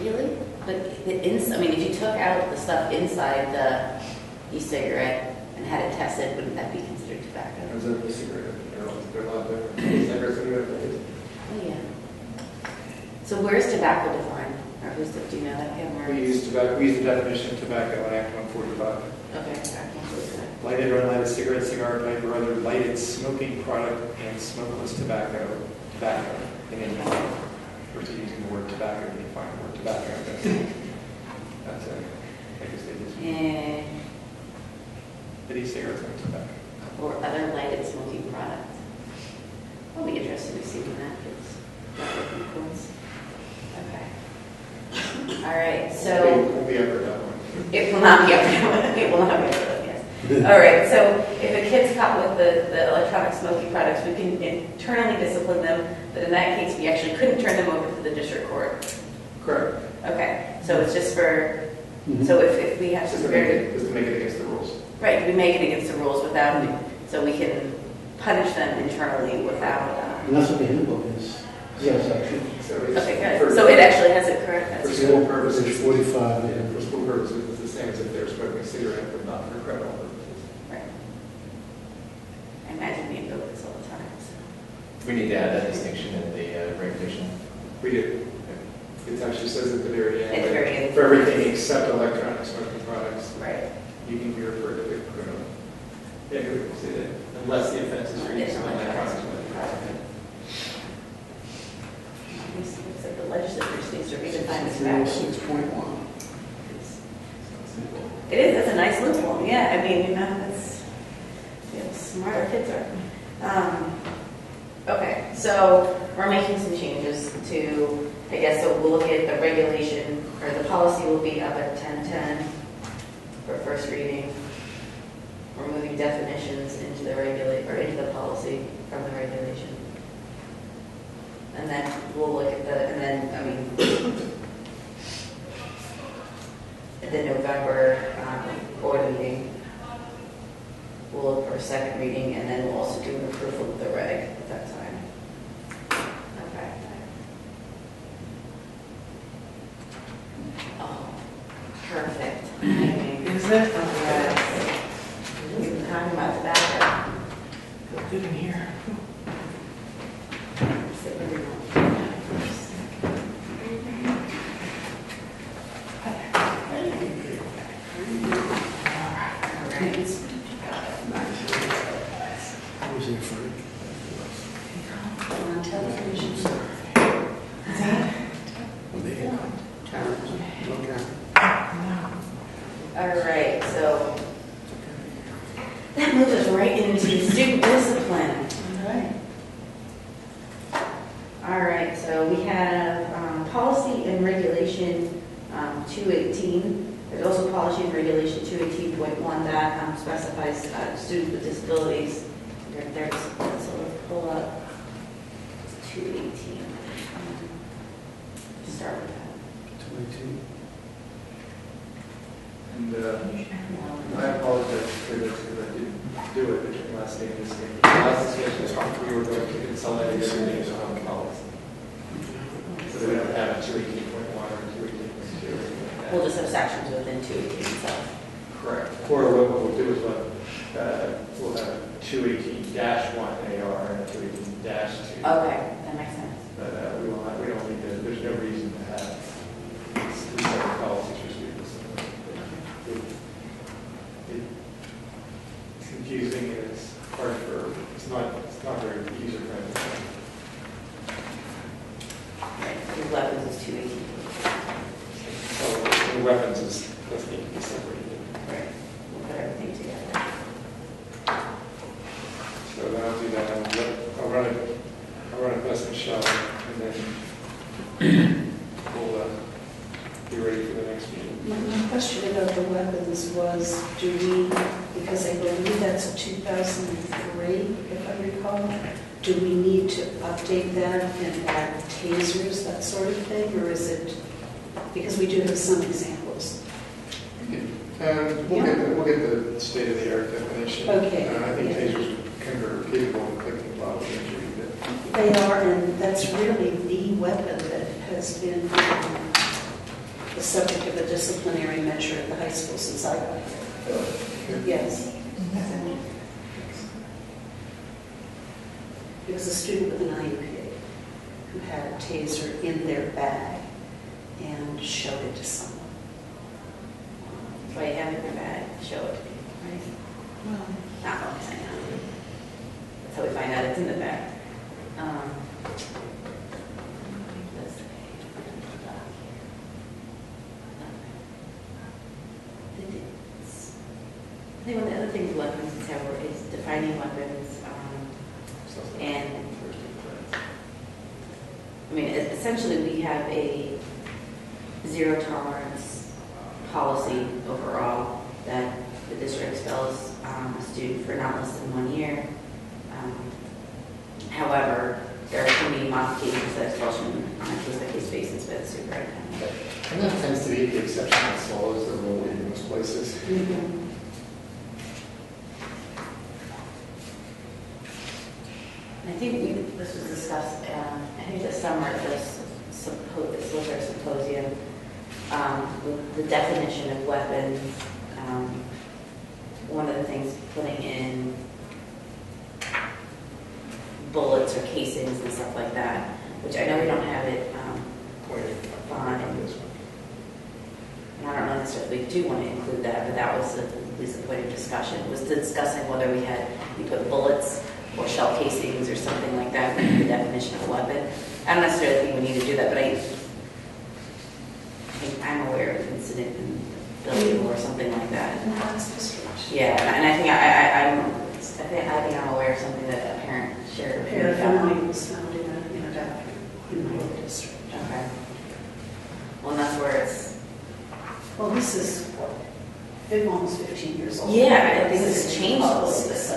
Really? But I mean, if you took out the stuff inside the e-cigarette and had it tested, wouldn't that be considered tobacco? There's an e-cigarette, they're a lot different. E-cigarettes are different. Oh, yeah. So where's tobacco defined? Or who's the, do you know that, Kim? We use the definition of tobacco in Act 145. Okay, I can't believe that. Lighted or unlighted cigarette, cigar pipe, or other lighted smoking product and smokeless tobacco in any form. We're using the word tobacco, you find the word tobacco. That's it. I guess they just, And, but e-cigarettes are tobacco. or other lighted smoking products. I'll be interested to see when that gets, okay. All right, so. We'll be up or down one. It will not be up to it will not be up to it, yes. All right, so if a kid's caught with the electronic smoking products, we can internally discipline them, but in that case, we actually couldn't turn them over to the district court. Correct. Okay, so it's just for, so if we have Just some to make very, it, just to make it against the rules. right, we make it against the rules without, so we can punish them internally without, And that's what the handbook is. Yes, actually. So it's okay, for- good. So it actually has it correct, For that's school Page purposes, 45, yeah, yeah. for school purposes, it's the same as if they're smoking a cigarette, but not for criminal purposes. right. I imagine being built this all the time, so. We need to add that distinction in the regulation. We do. It actually says at the very end. At the very end. For everything except electronic smoking products, Right. you can be referred to the criminal. Yeah, good, we'll say that, unless the offense is for use of electronic smoking products. Looks like the legislature needs to redefine this back. 6.1. It is, that's a nice loophole, yeah, I mean, that's, smarter kids are. Okay, so we're making some changes to, I guess, so we'll look at the regulation, or the policy will be up at 10:10 for first reading. We're moving definitions into the or into the policy from the regulation. And then we'll look at the, and then, I mean, at the November board meeting, we'll look for a second reading, and then we'll also do an approval of the reg at that time. Okay. Perfect. Is it? Yes. We've been talking about tobacco. Good in here. Sit where we want. I was there for it. On television. Well, they didn't come. Okay. All right, so that moves us right into student discipline. All right. All right, so we have policy and regulation 218. There's also policy and regulation 218.1 that specifies students with disabilities. There's, so let's pull up 218. Start with that. 22. And I apologize for this because I didn't do it between last day and this day. Last discussion, we were going to consolidate everything into one policy. So we don't have a 218.1 or 218.2. We'll just have sections within 218 itself. Correct. Or what we'll do is we'll have 218-1 AR and a 218-2. Okay, that makes sense. But we don't need to, there's no reason to have these separate policies for students. It's confusing and it's hard for, it's not very user friendly. Right, your weapons is 218. So the weapons does need to be separated. Right, we'll put everything together. So then I'll do that. I'll run it past Michelle and then we'll be ready for the next meeting. My question about the weapons was, do we, because I believe that's a 2003, if I recall, do we need to update that and add tasers, that sort of thing, or is it, because we do have some examples? And we'll get the state-of-the-art definition. Okay. I think Yeah. tasers are capable of inflicting bodily injury. They are, and that's really the weapon that has been the subject of a disciplinary measure at the high school since I got here. Yes. It was a student with an IEP who had a taser in their bag and showed it to someone. That's why you have it in your bag, show it to people, right? Well, Not focusing on it. That's how we find out it's in the bag. This page, I think one of the other things weapons is defining weapons, and I mean, essentially we have a zero tolerance policy overall that the district expels a student for not less than 1 year. However, there can be modifications to expulsion on a case-by-case basis by the superintendent. And that tends to be the exception that swallows the rule in most places. I think this was discussed, I think this summer at this was our symposium, with the definition of weapons. One of the things putting in bullets or casings and stuff like that, which I know we don't have it fine. And I don't know necessarily if we do want to include that, but that was at least the point of discussion, was discussing whether we put bullets or shell casings or something like that in the definition of a weapon. I don't necessarily think we need to do that, but I think I'm aware of an incident in the building or something like that. and that's district. Yeah, and I think I'm aware of something that a parent shared. Paraphernalia was found in a bathroom in my district. Okay. Well, and that's where it's. Well, this is, what, almost 15 years old. Yeah, I think this has changed a little Policy, bit. so.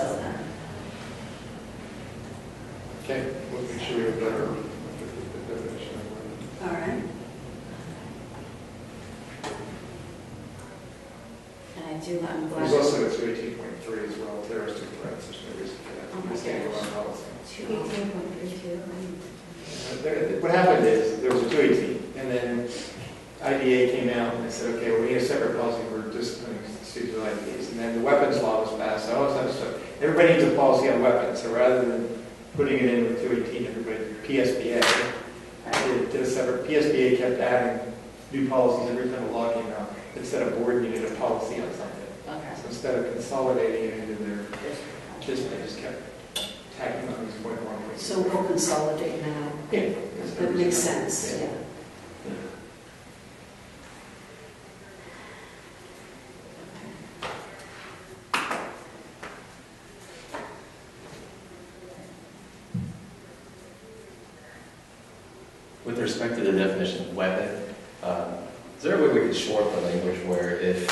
Okay, we'll make sure we have better definition of All right. And I'm glad. There's also a 218.3 as well, terrorist threats, there's no reason for that. Oh my It's standalone gosh. policy. 218.32. What happened is, there was a 218, and then IDA came out and they said, okay, well, we need a separate policy for disciplining students with IDAs. And then the weapons law was passed, all this other stuff. Everybody needs a policy on weapons, so rather than putting it in with 218, everybody, PSBA, did a separate, PSBA kept adding new policies every time a law came out. Instead of board needed a policy on something. Okay. So instead of consolidating it into their, they just kept tacking on these point one. So we'll consolidate now. Yeah. That makes sense. Yeah. With respect to the definition of weapon, is there a way we could short the language where if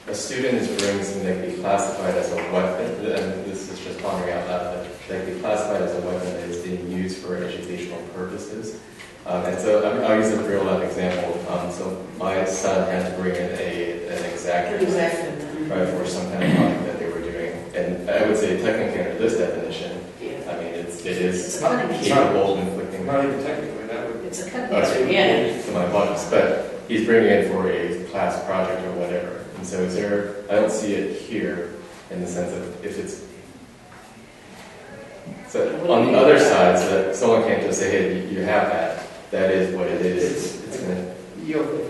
a student is bringing something that could be classified as a weapon, and this is just pondering out loud, but that could be classified as a weapon that is being used for educational purposes? And so I'll use a real life example. So my son had to bring in an exact right, for some kind of project that they were doing. And I would say technically under this definition, I mean, it is It's not- capable of inflicting. Not even technically, that would. It's a cut. Yeah. To my apologies, but he's bringing in for a class project or whatever. And so is there, I don't see it here in the sense of if it's, so on the other side, so that someone can't just say, hey, you have that. That is what it is. It's gonna, I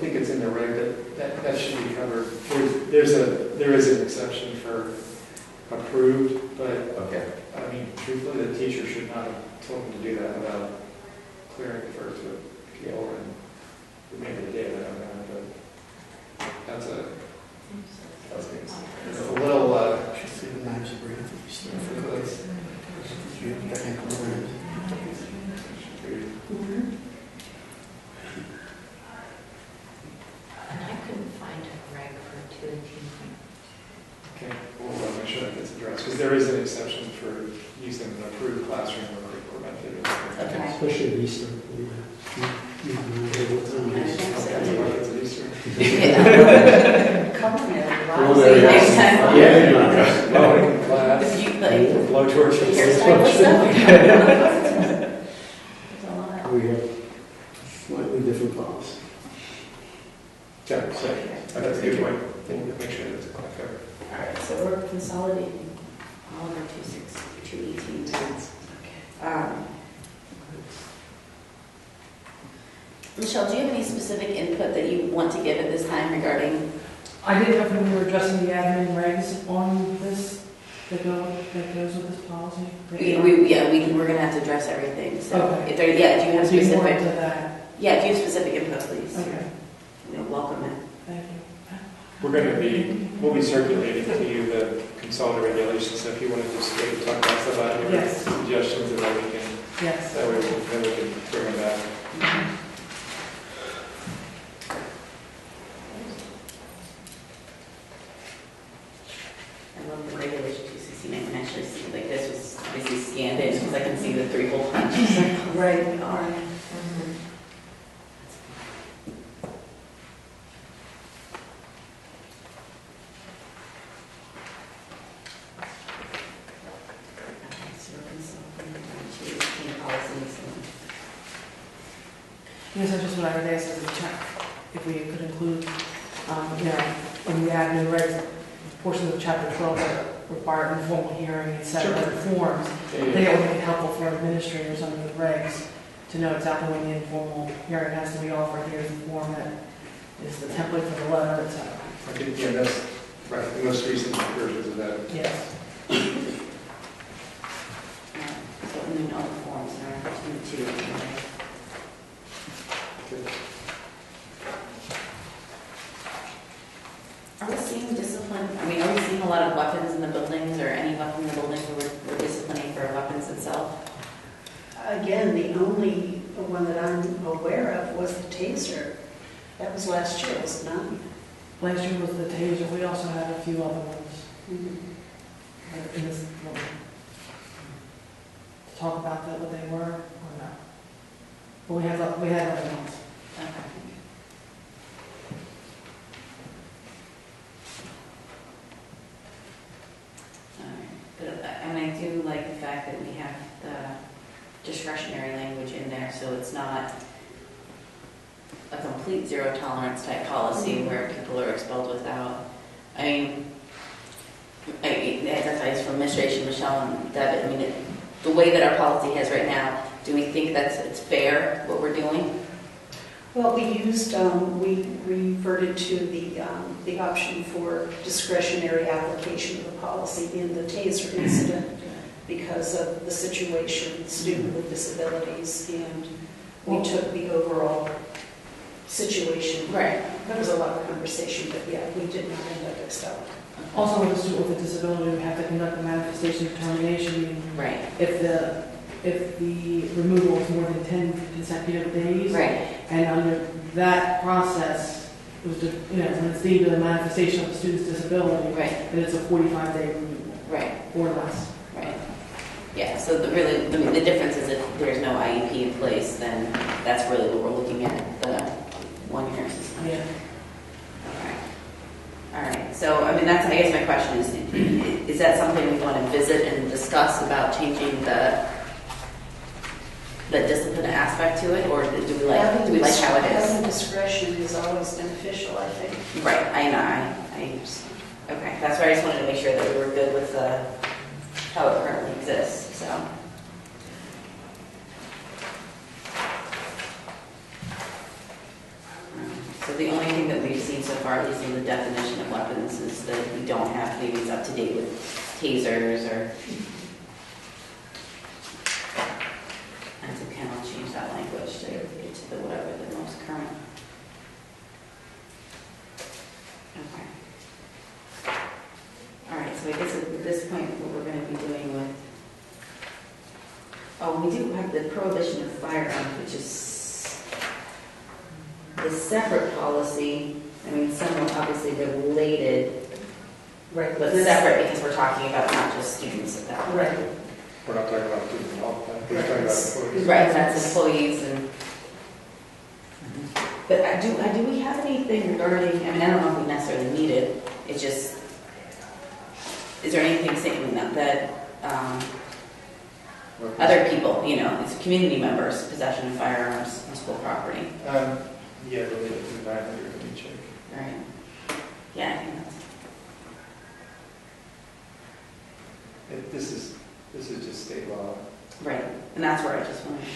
think it's in the reg that should be covered. There is an exception for approved, but okay. I mean, truthfully, the teacher should not have told them to do that without clearing it first with people, and maybe they did, I don't know, but that's a little, Should see the knives are branded. ridiculous. And I couldn't find a reg for 218. Okay, we'll make sure that gets addressed, because there is an exception for using an approved classroom or curricular method. Okay. Especially at Easter. Come on, Well, See there you it next is. time. Yeah. Blowing class. If you like, Blowtorch. hairstylist stuff. There's a lot. We have slightly different policy. Yeah, so that's a good point. Make sure that's covered. All right, so we're consolidating all of our 218 minutes. Michelle, do you have any specific input that you want to give at this time regarding? I didn't know if we were addressing the admin regs on this, that goes with this policy. We're gonna have to address everything, so. Okay. If there, yeah, do you have Be more specific? into that. Yeah, do you have specific input, please? Okay, We'll welcome it. thank you. We'll be circulating to you the consolidated regulations, so if you want to just maybe talk about some about your Yes. suggestions, and then we can, Yes. that way we can bring them back. I love the regulation 216. I can actually see, like, this was obviously scanned in, because I can see the 3 hole punches. Right. Okay, so we're consolidating our 218 policies. Yes, I just what I would ask is if we could include, in the admin regs, portions of chapter 12 that require informal hearing and set other forms. I think it would be helpful for administrators under the regs to know exactly when the informal hearing has to be offered. Here's the form that is the template for the letter, et cetera. I think, yeah, that's right, the most recent versions of that. Yes. So, and then all the forms are 218, right? Are we seeing discipline, are we seeing a lot of weapons in the buildings, or any weapon in the buildings where we're disciplining for weapons itself? Again, the only one that I'm aware of was the taser. That was last year, was it not? Last year was the taser. We also had a few other ones in this. Talk about that, what they were, or no? But we had other ones. Okay. But I do like the fact that we have the discretionary language in there, so it's not a complete complete zero tolerance type policy where people are expelled without, I mean, that's why it's from administration, Michelle and Deb, I mean, the way that our policy is right now, do we think it's fair, what we're doing? Well, we reverted to the option for discretionary application of the policy in the TASER incident because of the situation, the student with disabilities, and we took the overall situation. Right. There was a lot of conversation, but yeah, we did not end up expelling. Also, with a student with a disability, we have to conduct a manifestation determination, meaning Right. if the removal is more than 10 consecutive days. Right. And under that process, it was, when it's deemed a manifestation of the student's disability, Right. then it's a 45-day removal Right. or less. Right. Yeah, so the difference is if there's no IEP in place, then that's really what we're looking at, the 1 year system. Yeah. All right, so, I guess my question is that something we want to visit and discuss about changing the discipline aspect to it, or do we like how it is? Having discretion is always beneficial, I think. Right, I know, okay, that's why I just wanted to make sure that we were good with how it currently exists, so. So the only thing that we've seen so far, at least in the definition of weapons, is that we don't have, maybe it's up to date with tasers or. And so kind of change that language to get to the whatever the most current. Okay. All right, so I guess at this point, what we're going to be doing with. Oh, we do have the prohibition of firearms, which is the separate policy. I mean, somewhat obviously related, Right. but separate because we're talking about not just students at that point. Right. We're not talking about student health, we're talking about employees. Right, that's employees and. But do we have anything regarding? I mean, I don't know if we necessarily need it. It's just. Is there anything saying that other people, it's community members, possession of firearms on school property? Yeah, related to the 900 let me check. Right. Yeah, I think that's. This is just state law. Right, and that's where I just want to.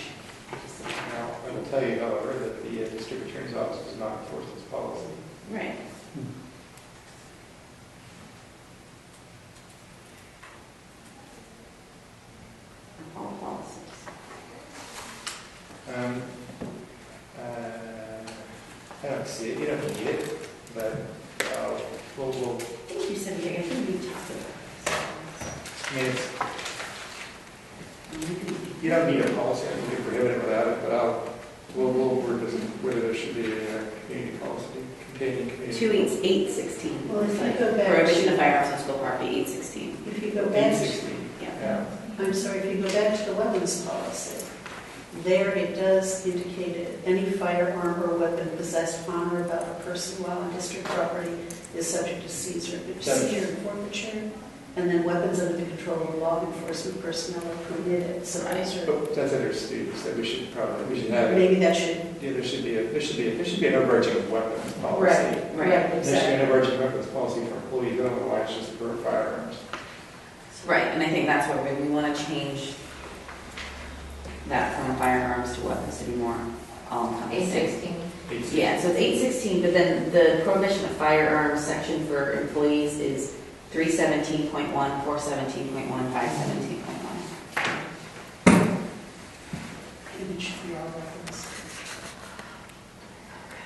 Now, I will tell you, however, that the district attorney's office does not enforce this policy. Right. All policies. I don't see it. You don't need it, but we'll. I think you said, I think we talked about I mean, you don't need a policy. I think you can prohibit it without it, but we'll work as whether there should be a community policy containing community. 816. Well, if you go back Prohibition to- of firearms on school property, 816. If you go back, 816. Yeah. I'm sorry, if you go back to the weapons policy, there it does indicate it. Any firearm or weapon possessed on or about a person while on district property is subject to seizure and forfeiture. And then weapons under the control of law enforcement personnel are permitted. So those are, But that's under students that we should have it. maybe that should. Yeah, there should be an overarching weapons policy. Right. Right. There should be Exactly. an overarching weapons policy for employees, otherwise just for firearms. Right, and I think that's where we want to change that from firearms to weapons to be more all-encompassing. 816. Yeah, so it's 816, but then the prohibition of firearms section for employees is 317.1, 417.1, 517.1. And it should be all weapons.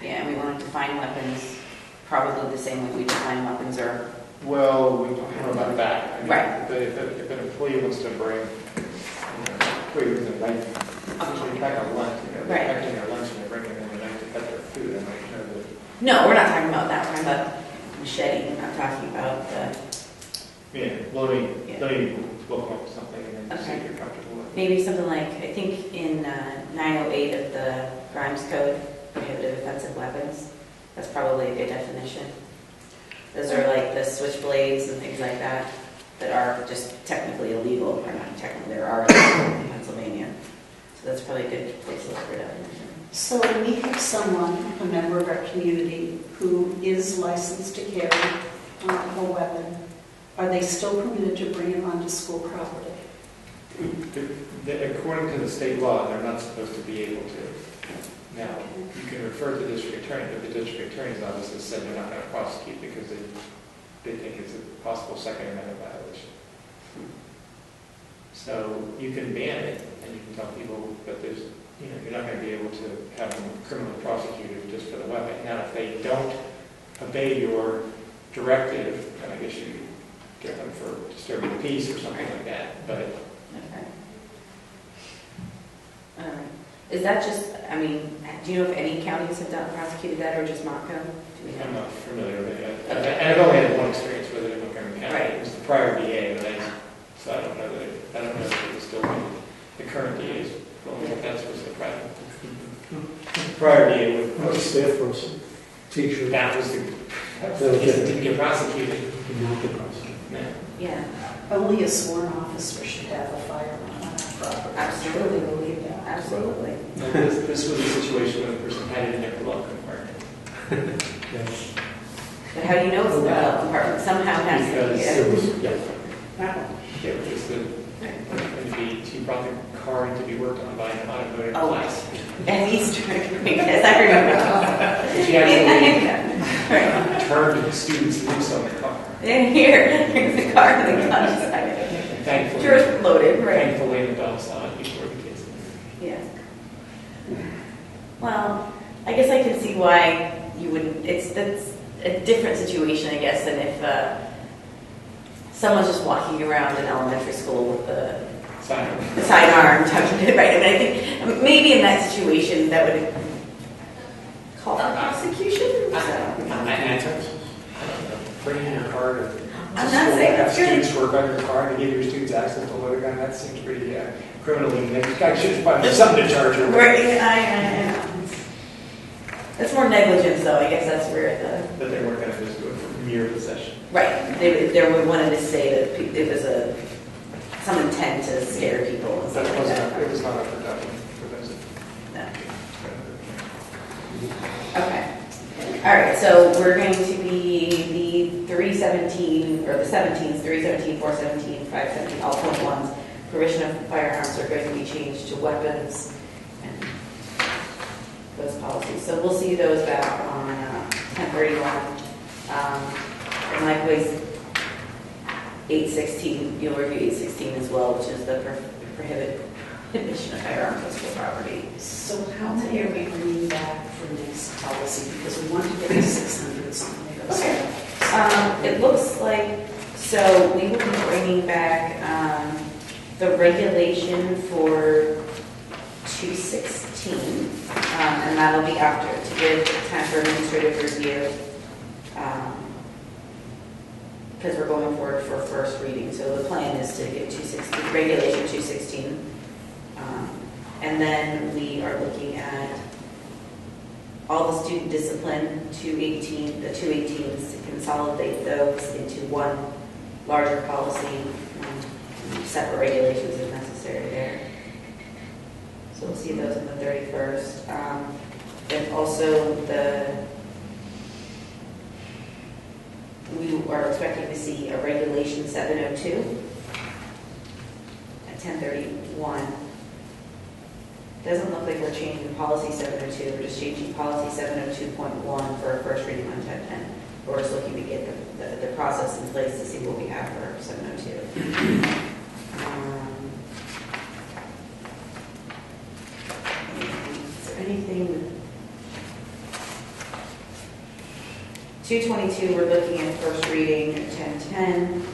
Yeah, and we want to define weapons probably the same way we define weapons or. Well, we don't know about that. I mean, Right. If an employee wants to bring, employee brings a knife, they pack a lunch, they're Right. packing their lunch and they're bringing in a knife to cut their food, I might know that. No, we're not talking about that. We're talking about machete. I'm talking about the. Yeah, let me Yeah. look up something and then see if you're comfortable with it. Maybe something like, I think in 908 of the Grimes Code, prohibited offensive weapons. That's probably a good definition. Those are like the switchblades and things like that that are just technically illegal, or not technically, they are illegal in Pennsylvania. So that's probably a good place to look for definition. So we have someone, a member of our community, who is licensed to carry a weapon. Are they still permitted to bring it onto school property? According to the state law, they're not supposed to be able to. Now, you can refer to the district attorney, but the district attorney's office has said they're not going to prosecute because they think it's a possible Second Amendment violation. So you can ban it, and you can tell people, but there's, you're not going to be able to have them criminally prosecuted just for the weapon. Now, if they don't obey your directive, then I guess you get them for disturbing the peace or something like that. But Okay. All right. Is that just, do you know if any counties have prosecuted that or just Montcalm? Do we I'm know? not familiar with it. And I've only had one experience with it in Montgomery County. Right. It was the prior DA, so I don't know that it was still in the current DA's. That's was the prior DA with Not a staff person, teacher. that was the didn't get prosecuted. Did not get prosecuted. No. Yeah, Only a sworn officer should have a firearm on our property. Absolutely. I truly believe that. absolutely. No, this was a situation where the person had it in their glove compartment. Yes. But how do you know it's the glove compartment? Somehow has to be. Because It was, yeah. Yeah, because she brought the car in to be worked on by an automotive Oh. class. At least, yes, I remember. She actually Right. turned the students loose on the car. And here's the car and the gun inside it. And thankfully, Yours loaded, right? thankfully the dog saw it before the kids. Yeah. Well, I guess I can see why you wouldn't, that's a different situation, I guess, than if someone's just walking around in elementary school with the sidearm, right? I think maybe in that situation that would call for prosecution. I don't know. Bringing your car to I'm not school, saying have it's good. students work on your car and give your students access to a loaded gun, that seems pretty criminally. This guy should find something to charge her with. Right, I know. That's more negligence, though. I guess that's where the That they weren't going to just do it for mere possession. right. They would wanted to say that it was some intent to scare people and That stuff like that. it was not a production. No. Okay. All right, so we're going to be the 317, or the 17s, 317, 417, 517, all 21s. Provision of firearms are going to be changed to weapons and those policies. So we'll see those back on 1031. And likewise, 816, you'll review 816 as well, which is the prohibition of firearms on school property. So how many are we bringing back for next policy? Because we want to get the 600s on there. Okay. It looks like, so we will be bringing back the regulation for 216, and that'll be after, to give time for administrative review, because we're going forward for first reading. So the plan is to get 216, regulation 216, and then we are looking at all the student discipline, 218, the 218s, to consolidate those into one larger policy, separate regulations if necessary there. So we'll see those on the 31st. And also we are expecting to see a regulation 702 at 1031. Doesn't look like we're changing policy 702, we're just changing policy 702.1 for a first reading on 1010. We're just looking to get the process in place to see what we have for 702. Is there anything? 222, we're looking at first reading at 1010.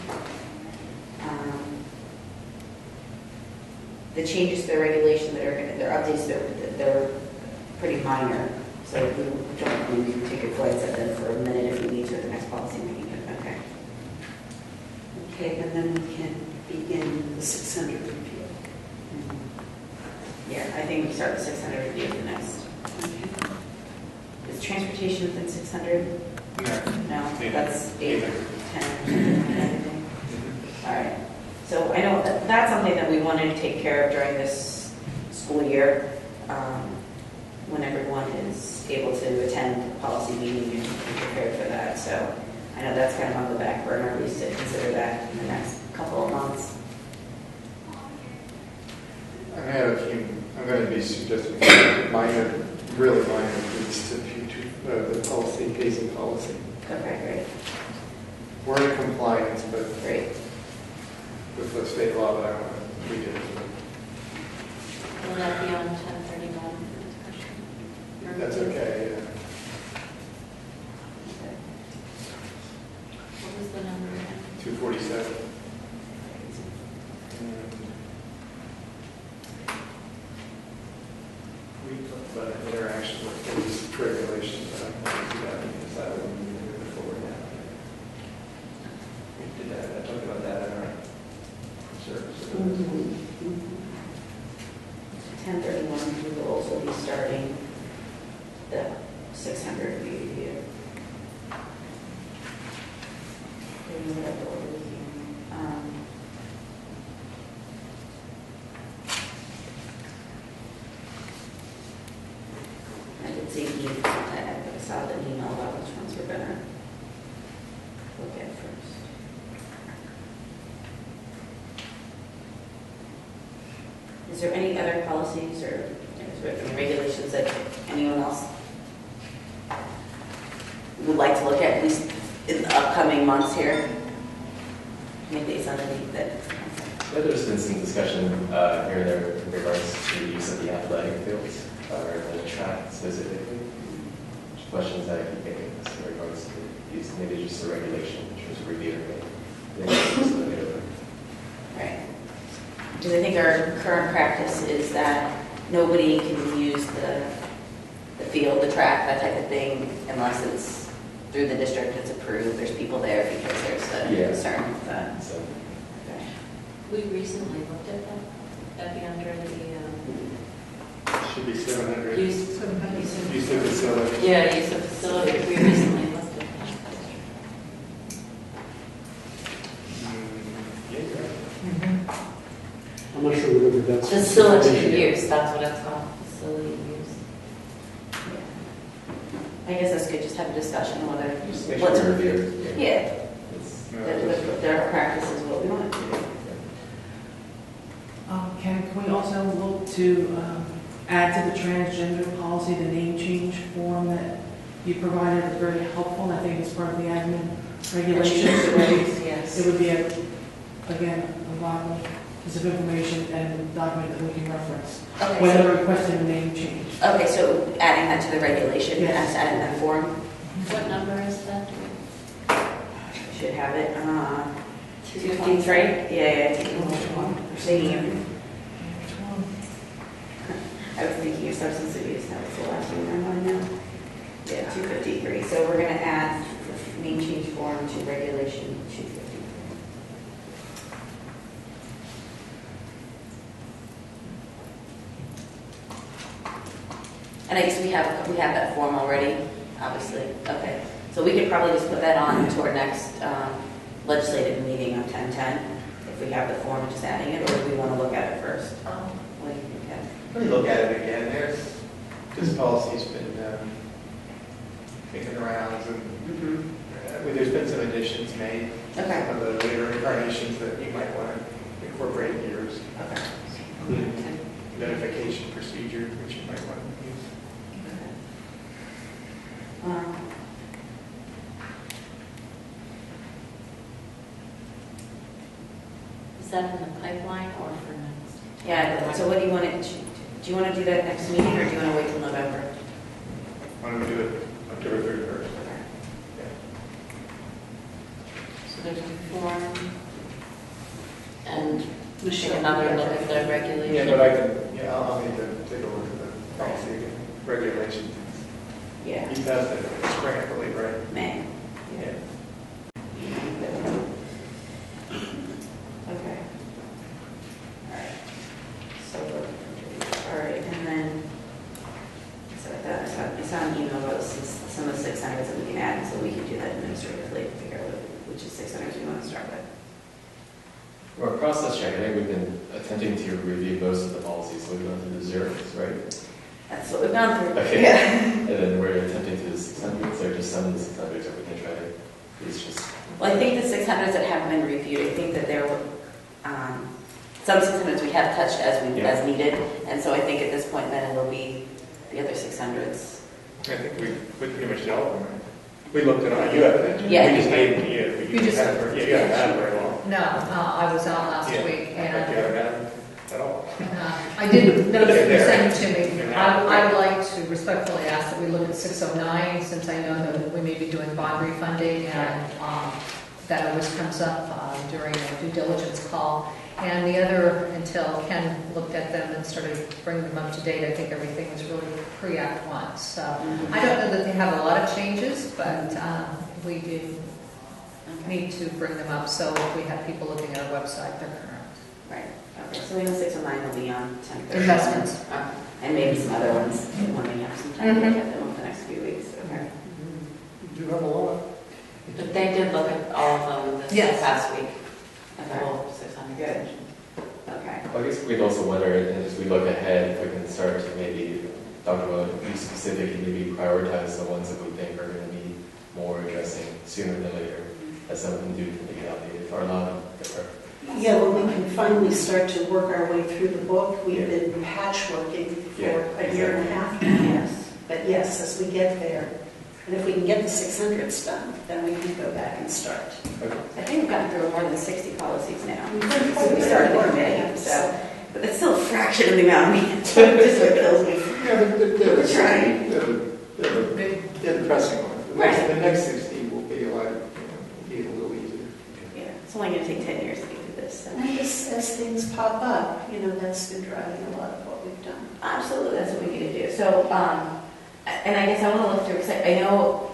The changes to the regulation that are going to, their updates, they're pretty minor. So we don't think we can take a glance at them for a minute if we need to at the next policy meeting. Okay. Okay, and then we can begin the 600 review. Yeah, I think we start the 600 review for next. Okay. Is transportation within 600? No, Yeah. that's 8, 10. All right. So I know that's something that we wanted to take care of during this school year. when everyone is able to attend a policy meeting and be prepared for that. So I know that's kind of on the back burner, at least to consider that in the next couple of months. I have a few, I'm going to be suggesting some minor, really minor tweaks to future, the policy, pacing policy. Okay, great, We're in compliance, but great. with the state law that I want to read it. Will that be on 10:31 for discussion? That's okay, yeah. What was the number again? 247. We talked about an interaction with police regulations, but I'm going to do that because I wouldn't move it forward now. We did that, I talked about that in our service. 10:31, we will also be starting the 600 review. I did see you I saw the email about which ones we're gonna look at first. Is there any other policies or regulations that anyone else would like to look at least in the upcoming months here? Maybe it's underneath that. Yeah, there's been some discussion here and there in regards to the use of the athletic fields or the track specifically. Questions that I keep thinking in regards to these, maybe just a regulation in terms of reviewing it. Right. Because I think our current practice is that nobody can use the field, the track, that type of thing, unless it's through the district, it's approved, there's people there because there's a concern with that. So, Okay. We recently looked at that. That'd be under Should be 700. the use. Use of facility. Yeah, use of facility. We recently looked at that. Yeah, you're right. I'm not sure whether that's. Facility use, that's what it's called, facility use. I guess that's good, just have a discussion whether, just make what's, sure we review it. yeah, It's- that their practice is what we want to do. Can we also look to add to the transgender policy the name change form that you provided is very helpful? I think it's part of the admin regulations. Yes. It would be, again, a viable piece of information and document that we can reference Okay, when so, they're requesting a name change. okay, so adding that to the regulation, Yes. as adding that form, What number is that? should have it, 253? Yeah, thinking, I was thinking of substance abuse, that was the last one I'm on now. Yeah, 253, so we're gonna add name change form to regulation 253. And I guess we have that form already, obviously. Okay, so we could probably just put that on to our next legislative meeting on 10/10 if we have the form, just adding it, or do we want to look at it first? What do you think, Ken? Let me look at it again. This policy's been kicking around, and there's been some additions made. Okay. Some of the later incarnations that you might want to incorporate in yours, Okay. including identification procedure, which you might want to use. Is that in the pipeline or for next? Yeah, so what do you want to, do you want to do that next meeting, or do you want to wait till November? Why don't we do it October 31st? So there's a form and Michelle, another you look got at that? the regulation. Yeah, but I can, I'll need to take a look at the policy again, regulations. Yeah, You passed it in spring, I believe, right? May. Yeah. Okay. All right. So, all right, and then, so I saw an email about some of the 600s that we can add, so we can do that administratively, figure out which is 600s we want to start with. Well, process check, I think we've been attempting to review most of the policies, so we've gone through the zeros, right? That's what we've gone through. Okay. Yeah. And then we're attempting to do 600s, or just some of the 600s that we can try to, it's just, Well, I think the 600s that haven't been reviewed, I think that there were, some 600s we have touched Yeah. as needed, and so I think at this point then it'll be the other 600s. I think we pretty much did all of them, right? We looked at all, you have it. Yeah. We just gave, yeah, You just- had it, yeah, you haven't had it very long. No, I was out last Yeah. week, I think you and haven't had it at all. I didn't notice that you There. sent it to me. Yeah. I would like to respectfully ask that we look at 609, since I know that we may be doing bond refunding, and that always comes up during a due diligence call. And the other, until Ken looked at them and started bringing them up to date, I think everything was really pre-Act 1. So I don't know that they have a lot of changes, but we do need to bring them up, so if we have people looking at our website, they're current. Right, okay, so we know 609 will be on 10:30. Investments. And maybe some other ones, when we have some time to look at them over the next few weeks, okay. You do have a lot. But they did look at all of them this Yes. past week. The Okay. whole 600. Good. Okay. I guess we'd also wonder, and as we look ahead, if we can start to maybe talk about, you specifically, maybe prioritize the ones that we think are going to be more addressing sooner than later, as some of them do tend to get outdated, or a lot of them. Yeah, when we can finally start to work our way through the book, we've been patchworking for Yeah, a year and a half now. Yes. But yes, as we get there, and if we can get the 600s done, then we can go back and start. I think we've gotten through more than 60 policies now. We've done quite So a we bit started of the work, committee, yeah, so, but that's still a fraction of the amount of meetings. Just what kills me. Yeah, they're We're trying. They're the pressing ones. Right. The next 60 will be a lot, be a little easier. Yeah, it's only going to take 10 years to get through this, so. And just as things pop up, that's been driving a lot of what we've done. Absolutely, that's what we need to do. So, and I guess I want to look through, because I know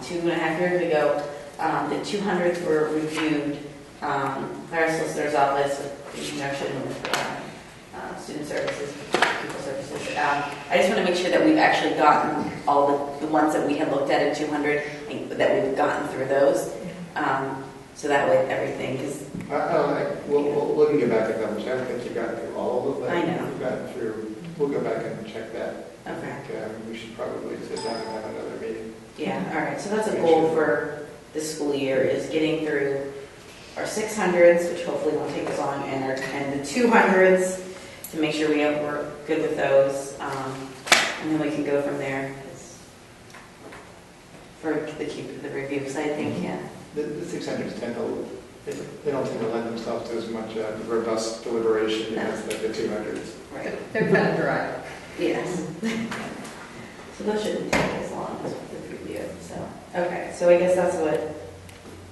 2.5 years ago, the 200s were reviewed by our solicitor's office in conjunction with student services, people services. I just want to make sure that we've actually gotten all the ones that we had looked at in 200, and that we've gotten through those. So that way everything, because We'll can get back and double check. I don't think you got through all of them. I know. You've gotten through, we'll go back and check that. okay. I think we should probably sit down and have another meeting. Yeah, all right, so that's a goal for this school year, is getting through our 600s, which hopefully won't take as long, and the 200s, to make sure we're good with those, and then we can go from there. For the review, because I think, yeah, The 600s tend to, they don't tend to lend themselves to as much robust deliberation as like the 200s. right, They're kind of dry. yes. So those shouldn't take as long as the review, so, okay, so I guess that's what,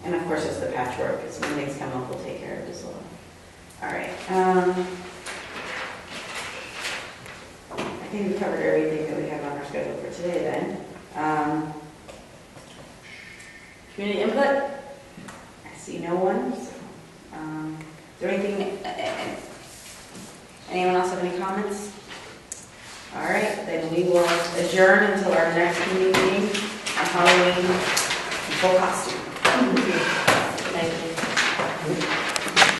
and of course it's the patchwork, is when things come up, we'll take care of it as well. All right, I think we covered everything that we have on our schedule for today then. Community input? I see no one. So, is there anything, anyone else have any comments? All right, then we will adjourn until our next community meeting on Halloween in full costume.